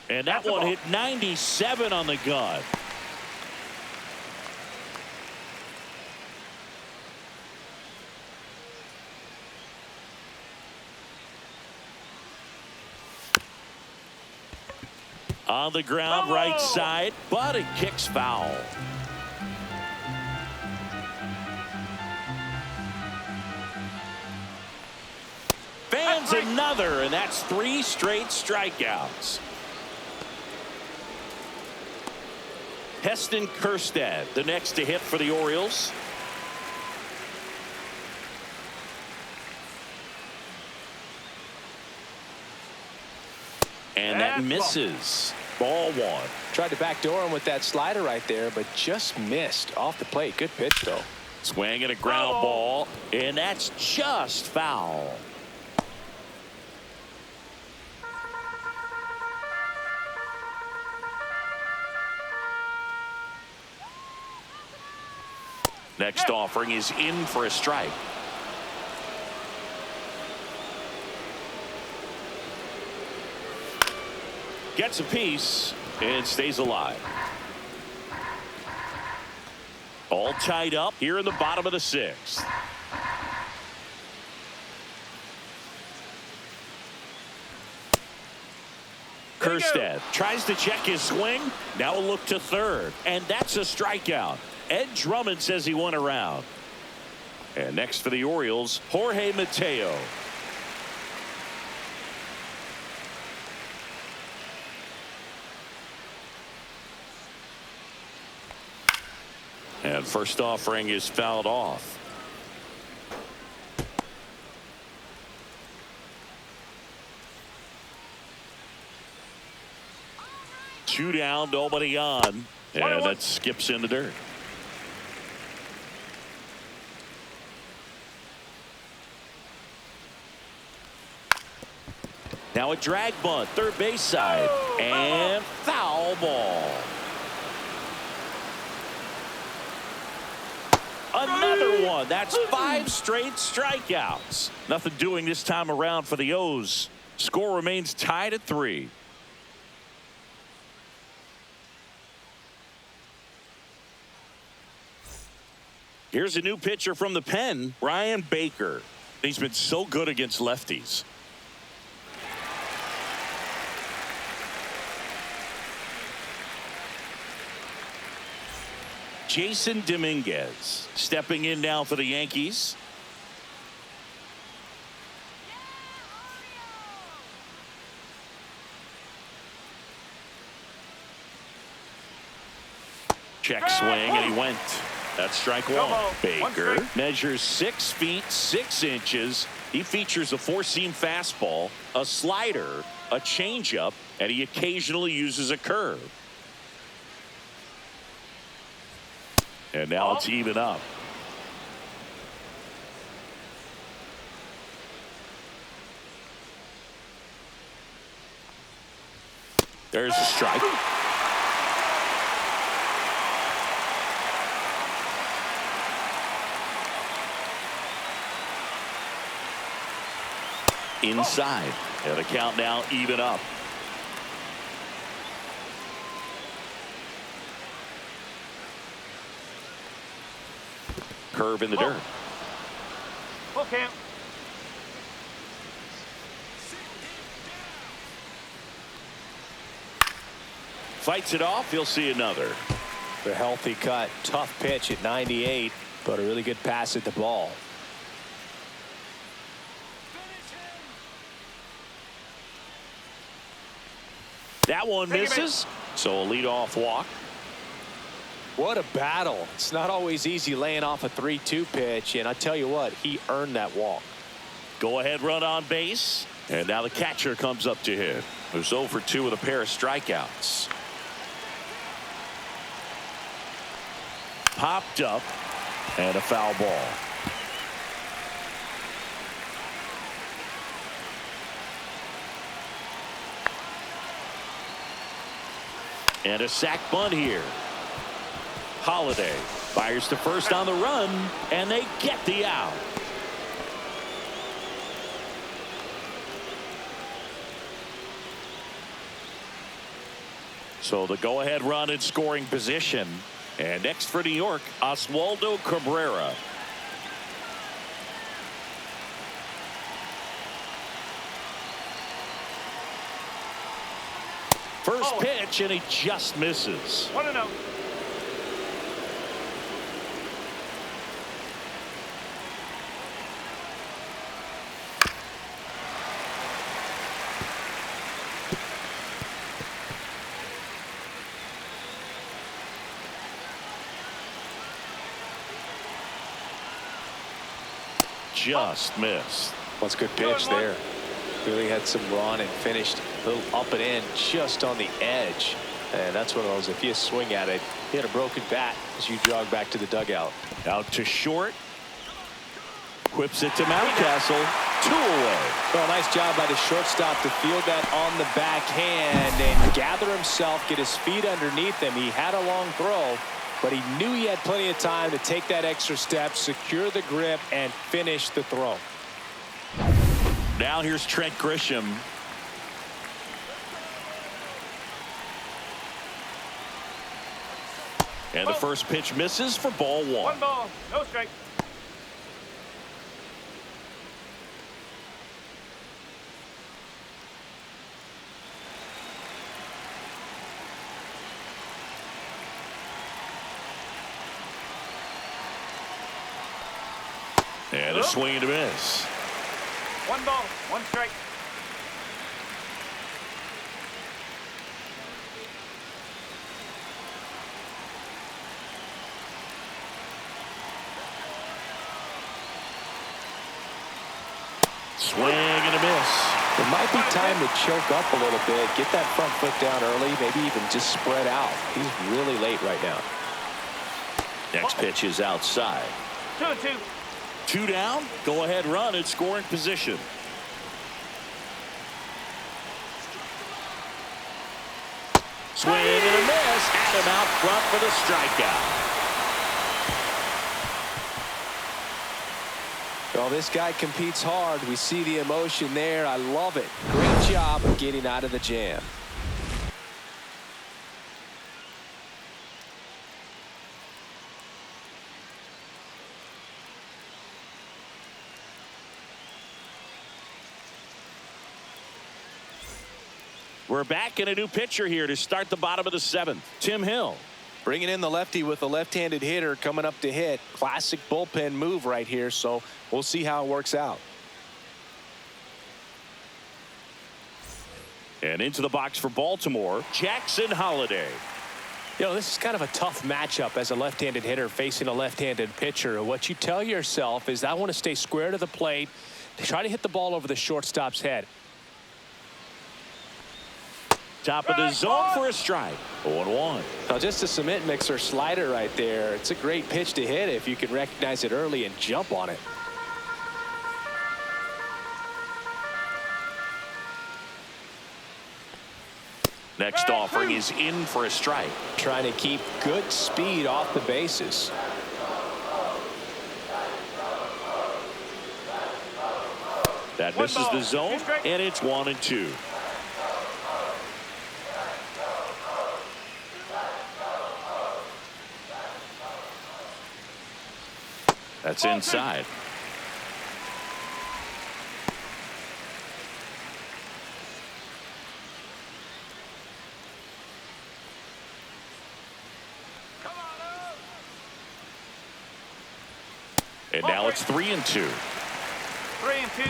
And that one hit 97 on the gun. On the ground, right side, but it kicks foul. Fans another, and that's 3 straight strikeouts. Heston Kjerstad, the next to hit for the Orioles. And that misses. Ball 1. Tried to backdoor him with that slider right there, but just missed off the plate. Good pitch, though. Swing and a ground ball, and that's just foul. Next offering is in for a strike. Gets a piece and stays alive. All tied up here in the bottom of the 6th. Kjerstad tries to check his swing. Now a look to third, and that's a strikeout. Ed Drummond says he won around. And next for the Orioles, Jorge Mateo. And first offering is fouled off. Two down, nobody on. And that skips in the dirt. Now a drag bunt, third base side, and foul ball. Another one. That's 5 straight strikeouts. Nothing doing this time around for the O's. Score remains tied at 3. Here's a new pitcher from the pen, Brian Baker. He's been so good against lefties. Jason Dominguez stepping in now for the Yankees. Check swing, and he went. That's strike 1. Baker measures 6 feet 6 inches. He features a 4-seam fastball, a slider, a changeup, and he occasionally uses a curve. And now it's even up. There's a strike. Inside. And the count now even up. Curve in the dirt. Full count. Fights it off. He'll see another. The healthy cut. Tough pitch at 98. But a really good pass at the ball. That one misses. So a leadoff walk. What a battle. It's not always easy laying off a 3-2 pitch, and I tell you what, he earned that walk. Go ahead run on base. And now the catcher comes up to hit. Who's 0 for 2 with a pair of strikeouts. Popped up and a foul ball. And a sac bunt here. Holiday fires to first on the run, and they get the out. So the go-ahead run in scoring position. And next for New York, Oswaldo Cabrera. First pitch, and he just misses. 1-0. Just missed. What's a good pitch there. Really had some run and finished a little up and in just on the edge. And that's one of those, if you swing at it, you hit a broken bat as you jog back to the dugout. Out to short. Whips it to Mountcastle. 2 away. Well, nice job by the shortstop to field that on the backhand and gather himself, get his feet underneath him. He had a long throw, but he knew he had plenty of time to take that extra step, secure the grip, and finish the throw. Now here's Trent Grisham. And the first pitch misses for ball 1. 1 ball, no strike. And a swing and a miss. 1 ball, 1 strike. Swing and a miss. It might be time to choke up a little bit, get that front foot down early, maybe even just spread out. He's really late right now. Next pitch is outside. 2-2. 2 down. Go ahead run in scoring position. Swing and a miss. Had him out front for the strikeout. Well, this guy competes hard. We see the emotion there. I love it. Great job of getting out of the jam. We're back in a new pitcher here to start the bottom of the 7th. Tim Hill. Bringing in the lefty with a left-handed hitter coming up to hit. Classic bullpen move right here, so we'll see how it works out. And into the box for Baltimore, Jackson Holiday. You know, this is kind of a tough matchup as a left-handed hitter facing a left-handed pitcher. What you tell yourself is, I want to stay square to the plate, try to hit the ball over the shortstop's head. Top of the zone for a strike. 0-1. Now, just a cement mixer slider right there. It's a great pitch to hit if you can recognize it early and jump on it. Next offering is in for a strike. Trying to keep good speed off the bases. That misses the zone, and it's 1-2. That's inside. And now it's 3-2. 3-2.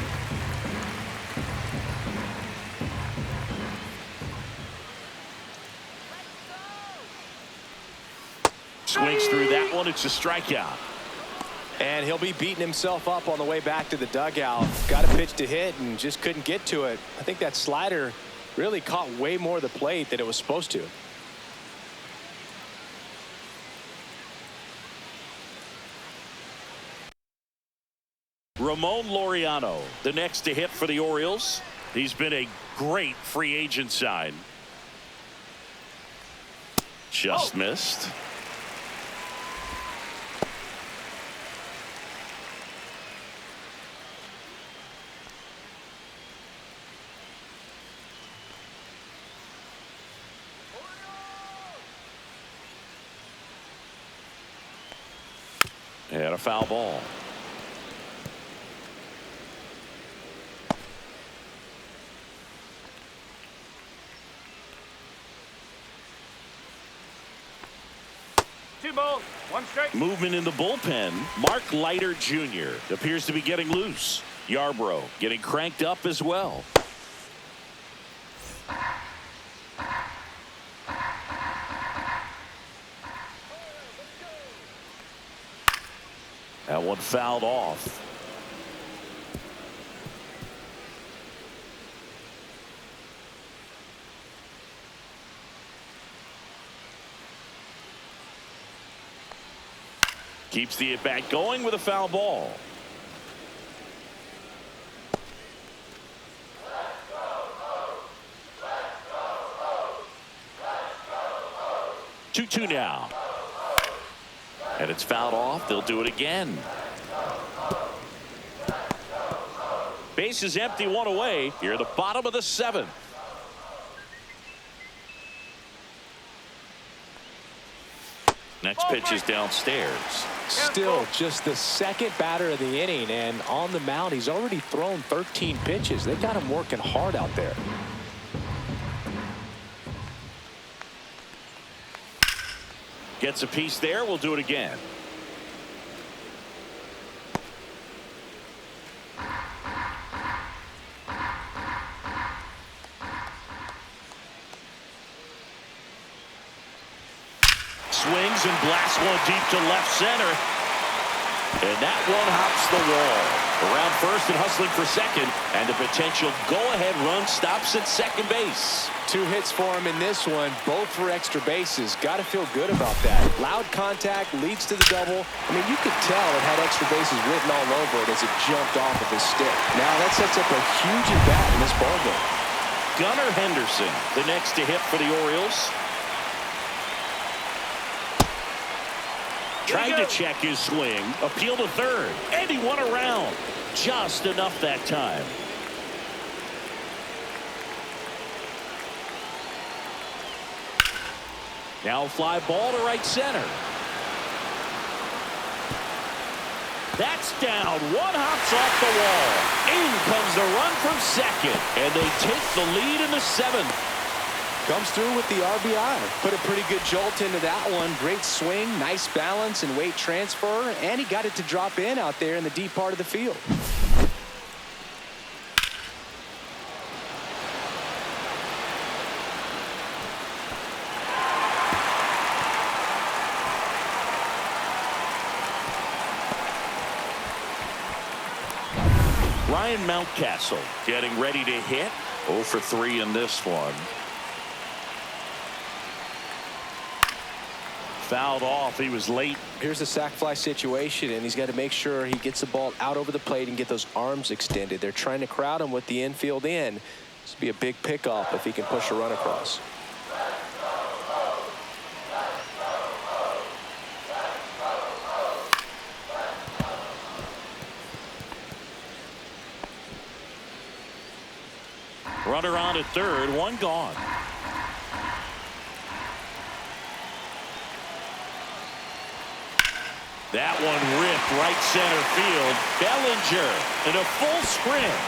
Swings through that one. It's a strikeout. And he'll be beating himself up on the way back to the dugout. Got a pitch to hit and just couldn't get to it. I think that slider really caught way more of the plate than it was supposed to. Ramon Laureano, the next to hit for the Orioles. He's been a great free agent sign. Just missed. And a foul ball. Two balls, one strike. Movement in the bullpen. Mark Leiter Jr. appears to be getting loose. Yarbrough getting cranked up as well. That one fouled off. Keeps the at-bat going with a foul ball. Two now. And it's fouled off. They'll do it again. Base is empty, one away. Here at the bottom of the seventh. Next pitch is downstairs. Still just the second batter of the inning, and on the mound he's already thrown 13 pitches. They've got him working hard out there. Gets a piece there. We'll do it again. Swings and blasts one deep to left center. And that one hops the wall. Around first and hustling for second. And the potential go-ahead run stops at second base. 2 hits for him in this one, both for extra bases. Got to feel good about that. Loud contact leads to the double. I mean, you could tell it had extra bases written all over it as it jumped off of his stick. Now that sets up a huge at-bat in this ballgame. Gunnar Henderson, the next to hit for the Orioles. Trying to check his swing. Appeal to third. And he won around. Just enough that time. Now a fly ball to right center. That's down. One hops off the wall. In comes the run from second. And they take the lead in the seventh. Comes through with the RBI. Put a pretty good jolt into that one. Great swing, nice balance and weight transfer. And he got it to drop in out there in the deep part of the field. Ryan Mountcastle getting ready to hit. 0 for 3 in this one. Fouled off. He was late. Here's a sac fly situation, and he's got to make sure he gets the ball out over the plate and get those arms extended. They're trying to crowd him with the infield in. This would be a big pickoff if he can push a run across. Runner on at third, one gone. That one ripped right center field. Bellinger in a full sprint.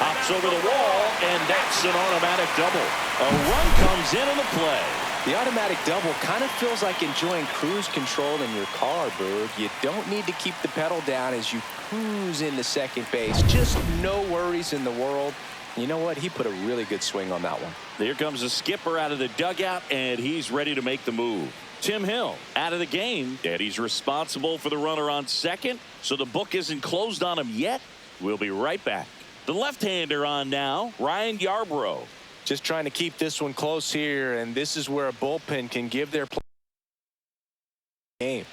Hops over the wall, and that's an automatic double. A run comes in on the play. The automatic double kind of feels like enjoying cruise control in your car, Boog. You don't need to keep the pedal down as you cruise into second base. Just no worries in the world. You know what? He put a really good swing on that one. Here comes the skipper out of the dugout, and he's ready to make the move. Tim Hill out of the game, and he's responsible for the runner on second, so the book isn't closed on him yet. We'll be right back. The left-hander on now, Ryan Yarbrough. Just trying to keep this one close here, and this is where a bullpen can give their game.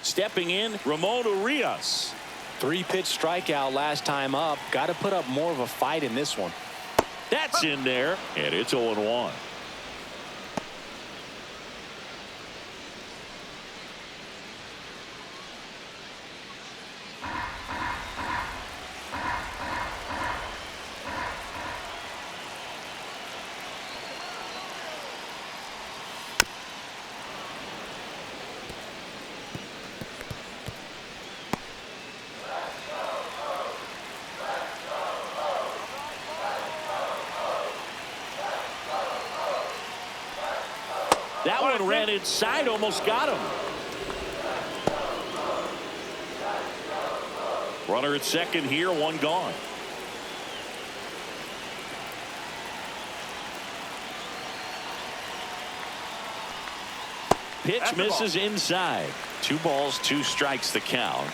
Stepping in, Ramon Urias. 3-pitch strikeout last time up. Got to put up more of a fight in this one. That's in there, and it's 0-1. That one ran inside, almost got him. Runner at second here, one gone. Pitch misses inside. 2 balls, 2 strikes the count.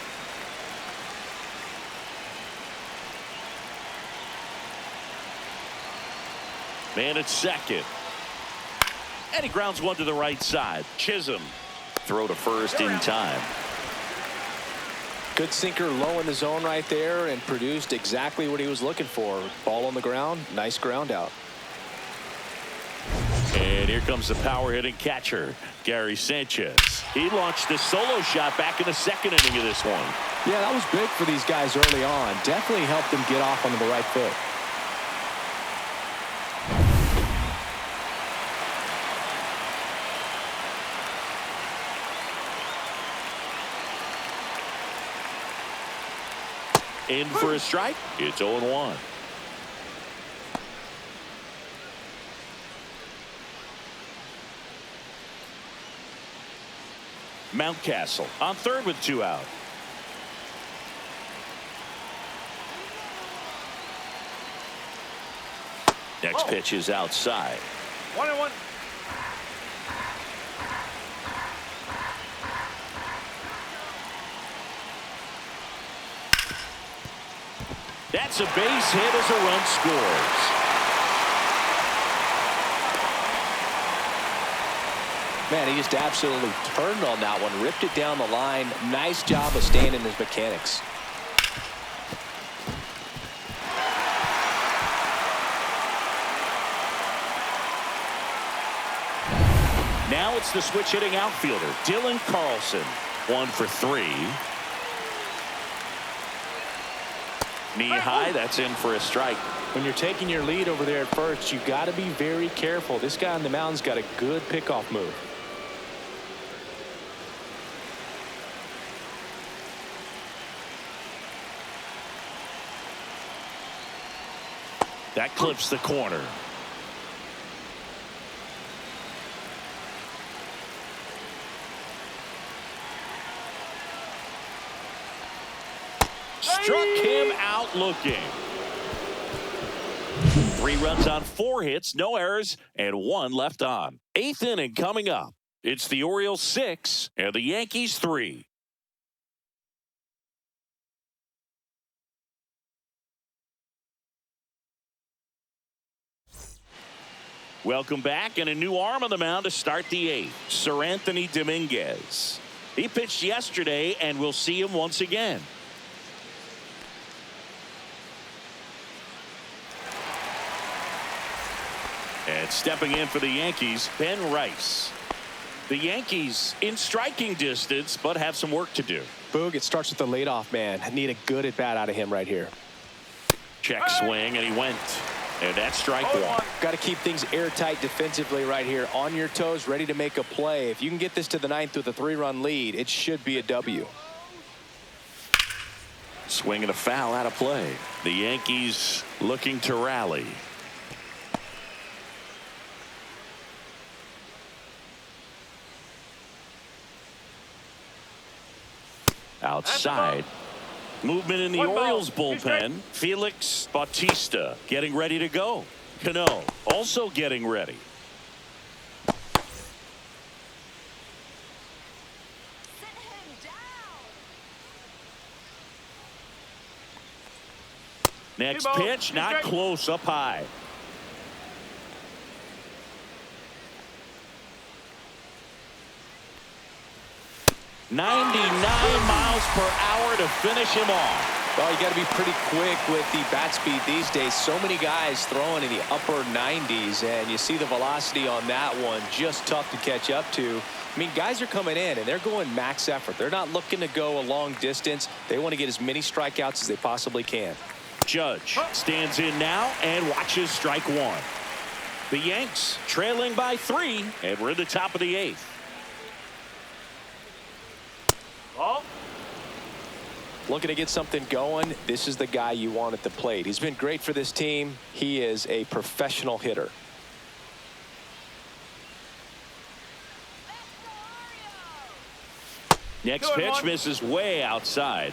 Man at second. And he grounds one to the right side. Chisholm. Throw to first in time. Good sinker low in the zone right there and produced exactly what he was looking for. Ball on the ground. Nice ground out. And here comes the power hitting catcher, Gary Sanchez. He launched this solo shot back in the second inning of this one. Yeah, that was big for these guys early on. Definitely helped them get off on the right foot. In for a strike. It's 0-1. Mountcastle on third with 2 out. Next pitch is outside. 1-1. That's a base hit as a run scores. Man, he just absolutely turned on that one, ripped it down the line. Nice job of staying in his mechanics. Now it's the switch hitting outfielder, Dylan Carlson. 1 for 3. Knee high, that's in for a strike. When you're taking your lead over there at first, you got to be very careful. This guy on the mound's got a good pickoff move. That clips the corner. Struck him out looking. 3 runs on 4 hits, no errors, and 1 left on. 8th inning coming up. It's the Orioles 6 and the Yankees 3. Welcome back, and a new arm on the mound to start the 8th. Sir Anthony Dominguez. He pitched yesterday, and we'll see him once again. And stepping in for the Yankees, Ben Rice. The Yankees in striking distance, but have some work to do. Boog, it starts with the leadoff man. I need a good at-bat out of him right here. Check swing, and he went. And that's strike 1. Got to keep things airtight defensively right here. On your toes, ready to make a play. If you can get this to the 9th with a 3-run lead, it should be a W. Swing and a foul out of play. The Yankees looking to rally. Outside. Movement in the Orioles bullpen. Felix Bautista getting ready to go. Cano also getting ready. Sit him down. Next pitch, not close, up high. .99 miles per hour to finish him off. Well, you got to be pretty quick with the bat speed these days. So many guys throwing in the upper 90s, and you see the velocity on that one, just tough to catch up to. I mean, guys are coming in and they're going max effort. They're not looking to go a long distance. They want to get as many strikeouts as they possibly can. Judge stands in now and watches strike one. The Yanks trailing by 3, and we're in the top of the 8th. Ball. Looking to get something going. This is the guy you want at the plate. He's been great for this team. He is a professional hitter. Next pitch misses way outside.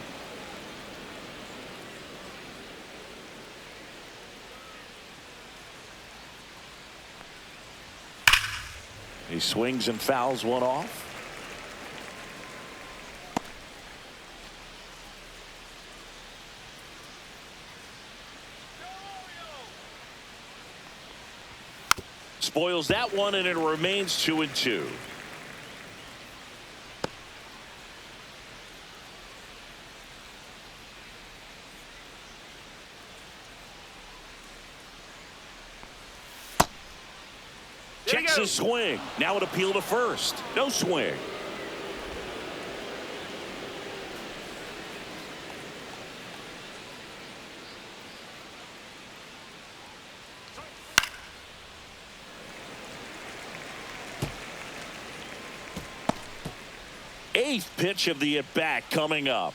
He swings and fouls one off. Spoils that one, and it remains 2-2. Checks his swing. Now an appeal to first. No swing. Eighth pitch of the at-bat coming up.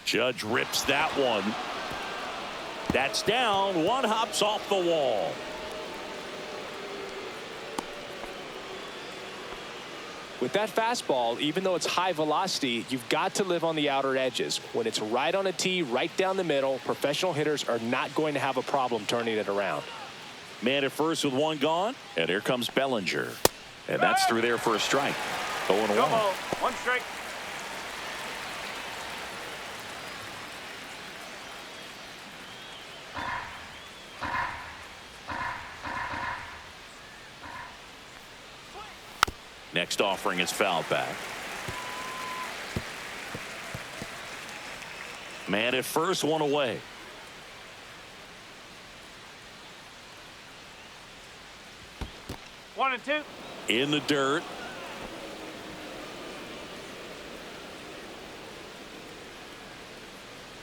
Judge rips that one. That's down. One hops off the wall. With that fastball, even though it's high velocity, you've got to live on the outer edges. When it's right on a tee, right down the middle, professional hitters are not going to have a problem turning it around. Man at first with one gone, and here comes Bellinger. And that's through there for a strike. 0-1. One strike. Next offering is fouled back. Man at first, one away. 1-2. In the dirt.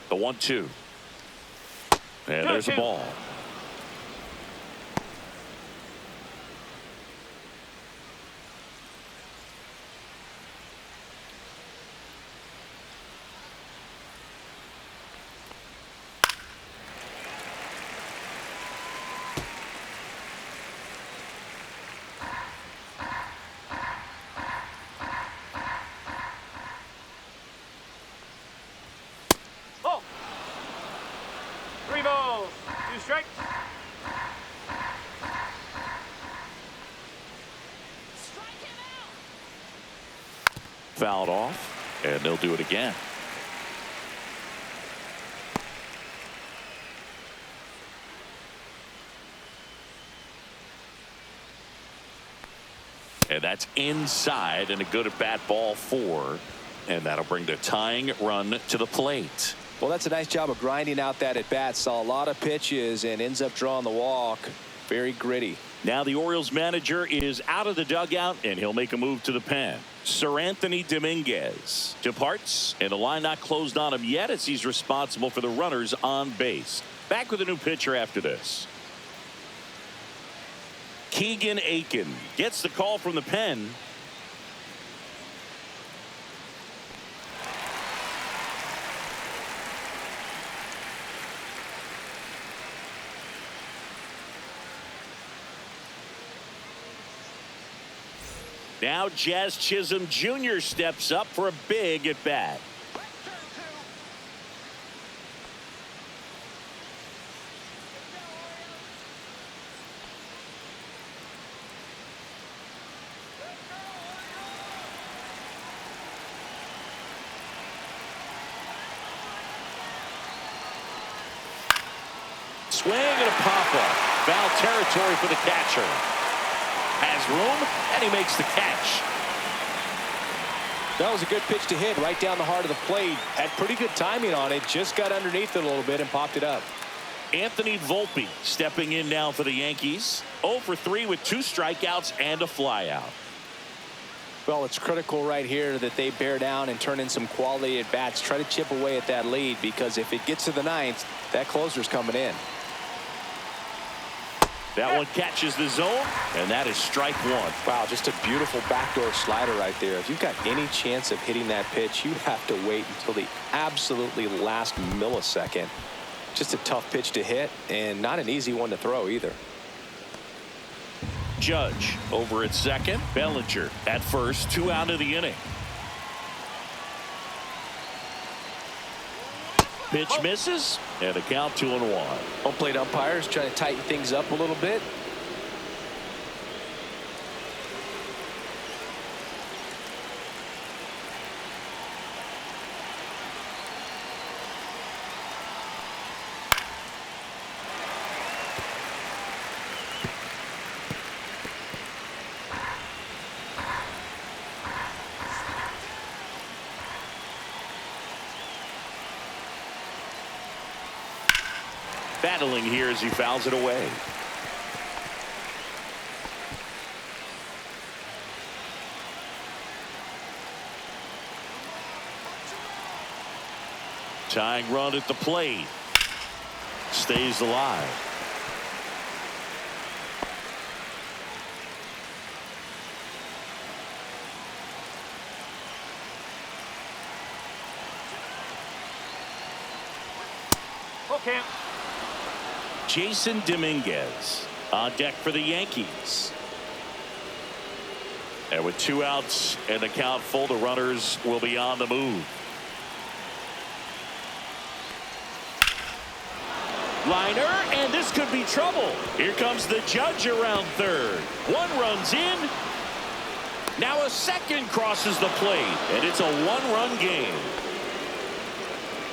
The 1-2. And there's a ball. Fouled off, and they'll do it again. And that's inside, and a good at bat, ball 4, and that'll bring the tying run to the plate. Well, that's a nice job of grinding out that at bat. Saw a lot of pitches and ends up drawing the walk. Very gritty. Now the Orioles manager is out of the dugout, and he'll make a move to the pen. Sir Anthony Dominguez departs, and the line not closed on him yet as he's responsible for the runners on base. Back with a new pitcher after this. Keegan Aiken gets the call from the pen. Now Jazz Chisholm Jr. steps up for a big at bat. Swing and a pop-up. Foul territory for the catcher. Has room, and he makes the catch. That was a good pitch to hit right down the heart of the plate. Had pretty good timing on it. Just got underneath it a little bit and popped it up. Anthony Volpe stepping in now for the Yankees. 0 for 3 with 2 strikeouts and a flyout. Well, it's critical right here that they bear down and turn in some quality at bats. Try to chip away at that lead, because if it gets to the 9th, that closer's coming in. That one catches the zone, and that is strike 1. Wow, just a beautiful backdoor slider right there. If you've got any chance of hitting that pitch, you have to wait until the absolutely last millisecond. Just a tough pitch to hit, and not an easy one to throw either. Judge over at second. Bellinger at first. 2 out of the inning. Pitch misses, and the count 2-1. Home plate umpires trying to tighten things up a little bit. Battling here as he fouls it away. Tying run at the plate. Stays alive. Okay. Jason Dominguez on deck for the Yankees. And with 2 outs and the count full, the runners will be on the move. Liner, and this could be trouble. Here comes the Judge around third. 1 runs in. Now a second crosses the plate, and it's a 1-run game.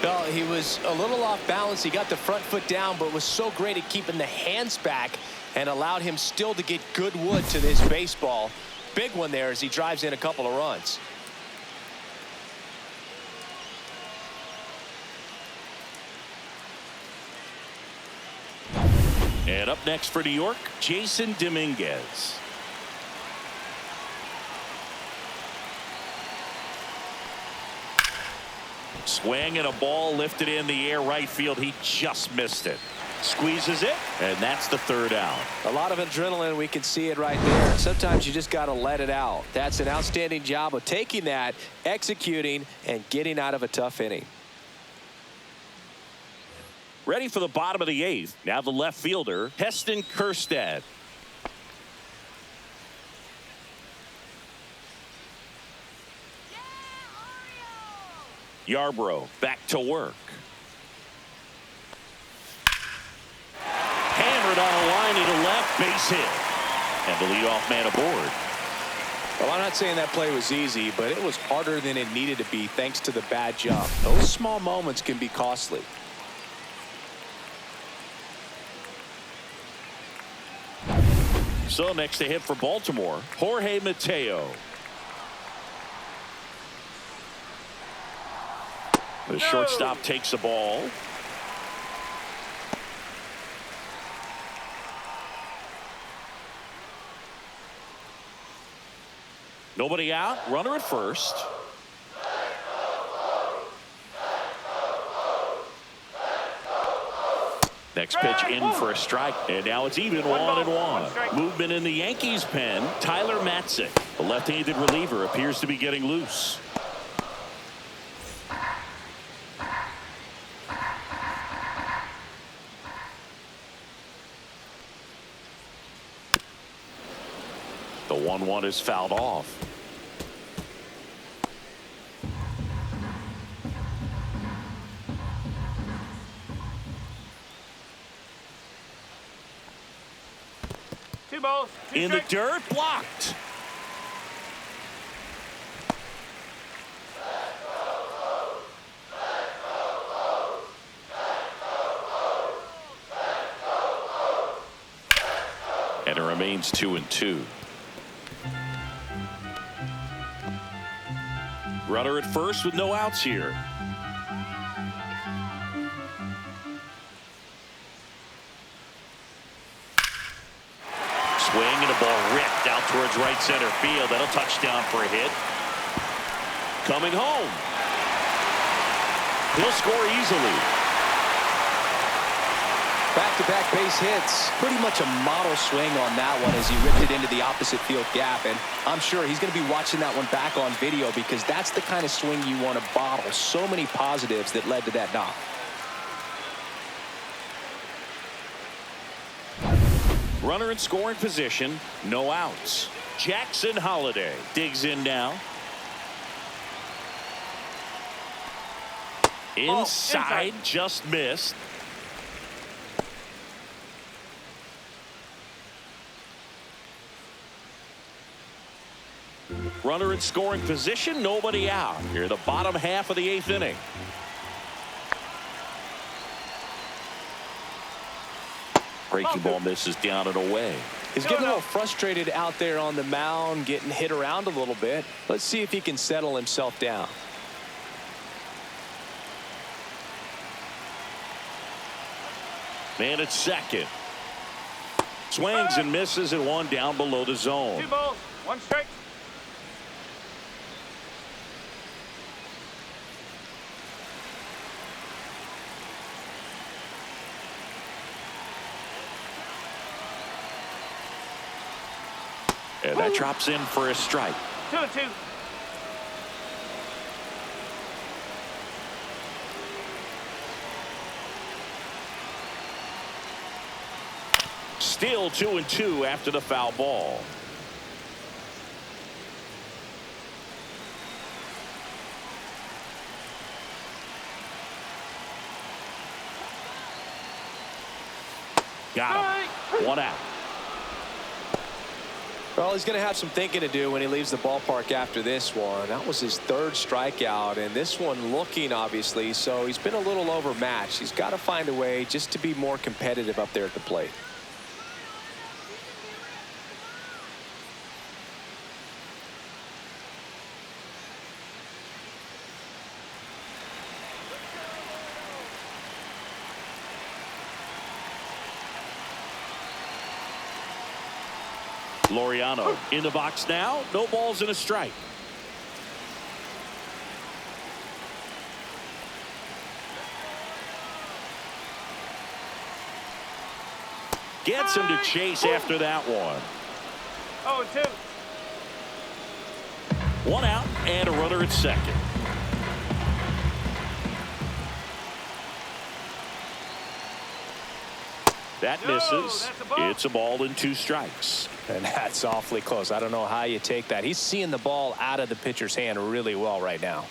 Well, he was a little off balance. He got the front foot down, but was so great at keeping the hands back and allowed him still to get good wood to this baseball. Big one there as he drives in a couple of runs. And up next for New York, Jason Dominguez. Swing and a ball lifted in the air right field. He just missed it. Squeezes it, and that's the 3rd out. A lot of adrenaline. We can see it right there. Sometimes you just got to let it out. That's an outstanding job of taking that, executing, and getting out of a tough inning. Ready for the bottom of the 8th. Now the left fielder, Heston Kjerstad. Yarbrough back to work. Hammered on a line to the left, base hit. And the leadoff man aboard. Well, I'm not saying that play was easy, but it was harder than it needed to be thanks to the bad jump. Those small moments can be costly. So next to hit for Baltimore, Jorge Mateo. The shortstop takes the ball. Nobody out. Runner at first. Next pitch in for a strike. And now it's even 1-1. Movement in the Yankees pen. Tyler Matzik, the left-handed reliever, appears to be getting loose. The 1-1 is fouled off. Two balls. Two In the strikes. dirt, blocked. And it remains 2-2. Runner at first with no outs here. Swing and a ball ripped out towards right center field. That'll touchdown for a hit. Coming home. He'll score easily. Back-to-back base hits. Pretty much a model swing on that one as he ripped it into the opposite field gap. And I'm sure he's going to be watching that one back on video because that's the kind of swing you want to bottle. So many positives that led to that knock. Runner in scoring position. No outs. Jackson Holliday digs in now. Inside, just missed. Runner in scoring position, nobody out. Here, the bottom half of the 8th inning. Breaking ball misses down and away. He's getting a little frustrated out there on the mound, getting hit around a little bit. Let's see if he can settle himself down. Man at second. Swings and misses and one down below the zone. Two balls. One strike. And that drops in for a strike. 2-2. Still 2-2 after the foul ball. Got him. One out. Well, he's going to have some thinking to do when he leaves the ballpark after this one. That was his third strikeout, and this one looking obviously, so he's been a little overmatched. He's got to find a way just to be more competitive up there at the plate. Laureano in the box now. No balls and a strike. Gets him to chase after that one. 0-2. One out and a runner at second. That misses. It's a ball and 2 strikes. And that's awfully close. I don't know how you take that. He's seeing the ball out of the pitcher's hand really well right now.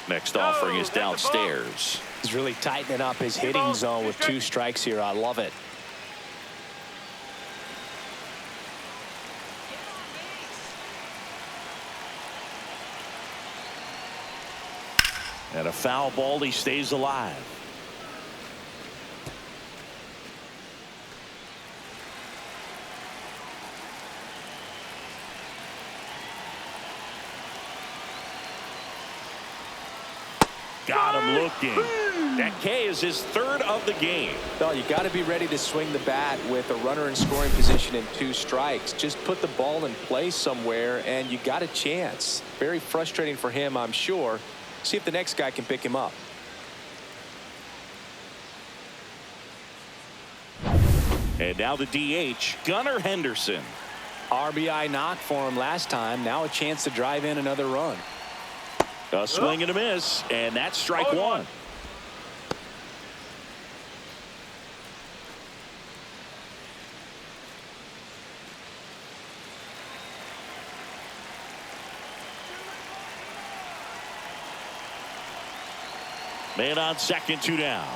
Next offering is downstairs. He's really tightening up his hitting zone with 2 strikes here. I love it. And a foul ball. He stays alive. Got him looking. That K is his 3rd of the game. Well, you got to be ready to swing the bat with a runner in scoring position and 2 strikes. Just put the ball in play somewhere and you got a chance. Very frustrating for him, I'm sure. See if the next guy can pick him up. And now the DH, Gunnar Henderson. RBI knock for him last time. Now a chance to drive in another run. A swing and a miss, and that's strike one. Man on second, 2 down.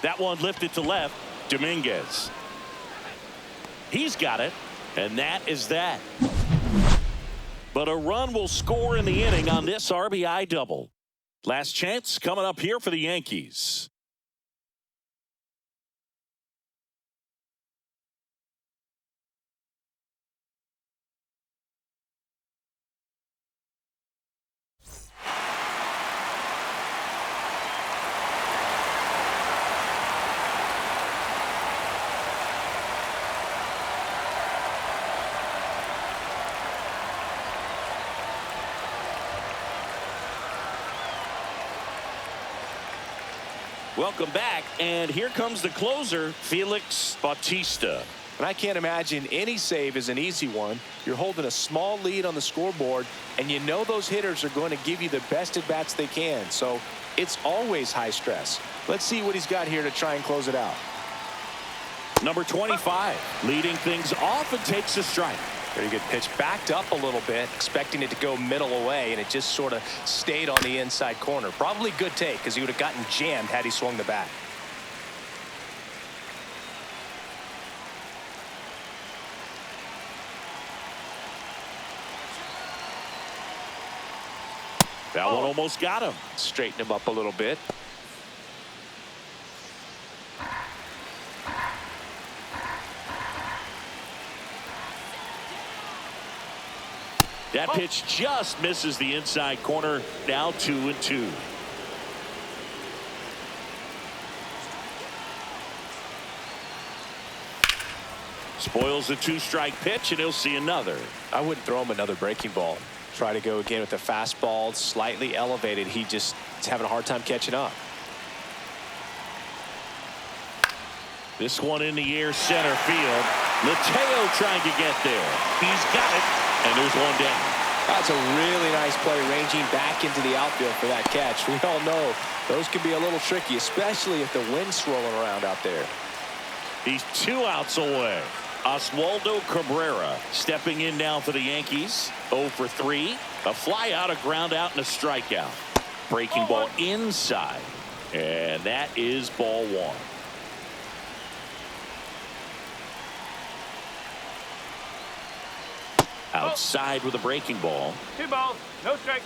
That one lifted to left. Dominguez. He's got it, and that is that. But a run will score in the inning on this RBI double. Last chance coming up here for the Yankees. Welcome back, and here comes the closer, Felix Bautista. And I can't imagine any save is an easy one. You're holding a small lead on the scoreboard, and you know those hitters are going to give you the best at bats they can. So it's always high stress. Let's see what he's got here to try and close it out. Number 25, leading things off and takes a strike. Very good pitch. Backed up a little bit, expecting it to go middle away, and it just sort of stayed on the inside corner. Probably good take, because he would have gotten jammed had he swung the bat. That one almost got him. Straighten him up a little bit. That pitch just misses the inside corner. Now 2-2. Spoils the 2-strike pitch, and he'll see another. I wouldn't throw him another breaking ball. Try to go again with the fastball, slightly elevated. He just is having a hard time catching up. This one in the air, center field. Mateo trying to get there. He's got it, and there's one down. That's a really nice play, ranging back into the outfield for that catch. We all know those can be a little tricky, especially if the wind's swirling around out there. He's 2 outs away. Oswaldo Cabrera stepping in now for the Yankees. 0 for 3. A fly out, a ground out, and a strikeout. Breaking ball inside. And that is ball 1. Outside with a breaking ball. 2 balls, no strike.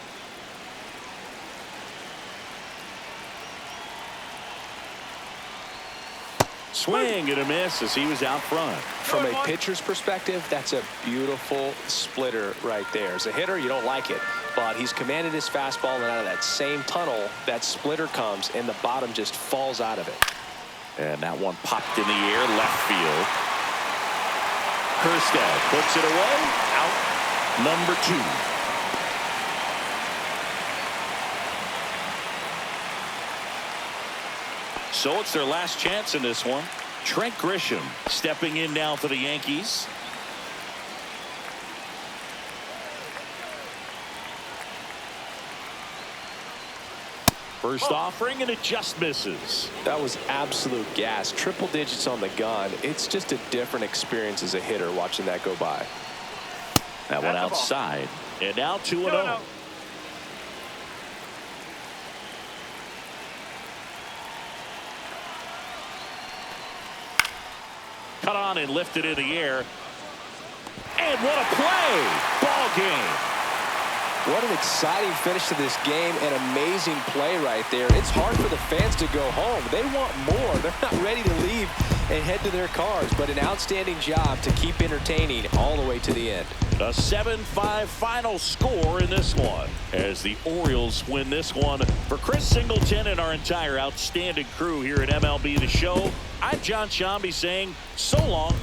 Swing and a miss as he was out front. From a pitcher's perspective, that's a beautiful splitter right there. As a hitter, you don't like it, but he's commanded his fastball, and out of that same tunnel, that splitter comes, and the bottom just falls out of it. And that one popped in the air, left field. Kerstad puts it away. Out number 2. So it's their last chance in this one. Trent Grisham stepping in now for the Yankees. First offering, and it just misses. That was absolute gas. Triple digits on the gun. It's just a different experience as a hitter watching that go by. That one outside. And now 2-0. Cut on and lifted in the air. And what a play! Ball game. What an exciting finish to this game. An amazing play right there. It's hard for the fans to go home. They want more. They're not ready to leave and head to their cars, but an outstanding job to keep entertaining all the way to the end. A 7-5 final score in this one as the Orioles win this one. For Chris Singleton and our entire outstanding crew here at MLB The Show, I'm John Shambi saying so long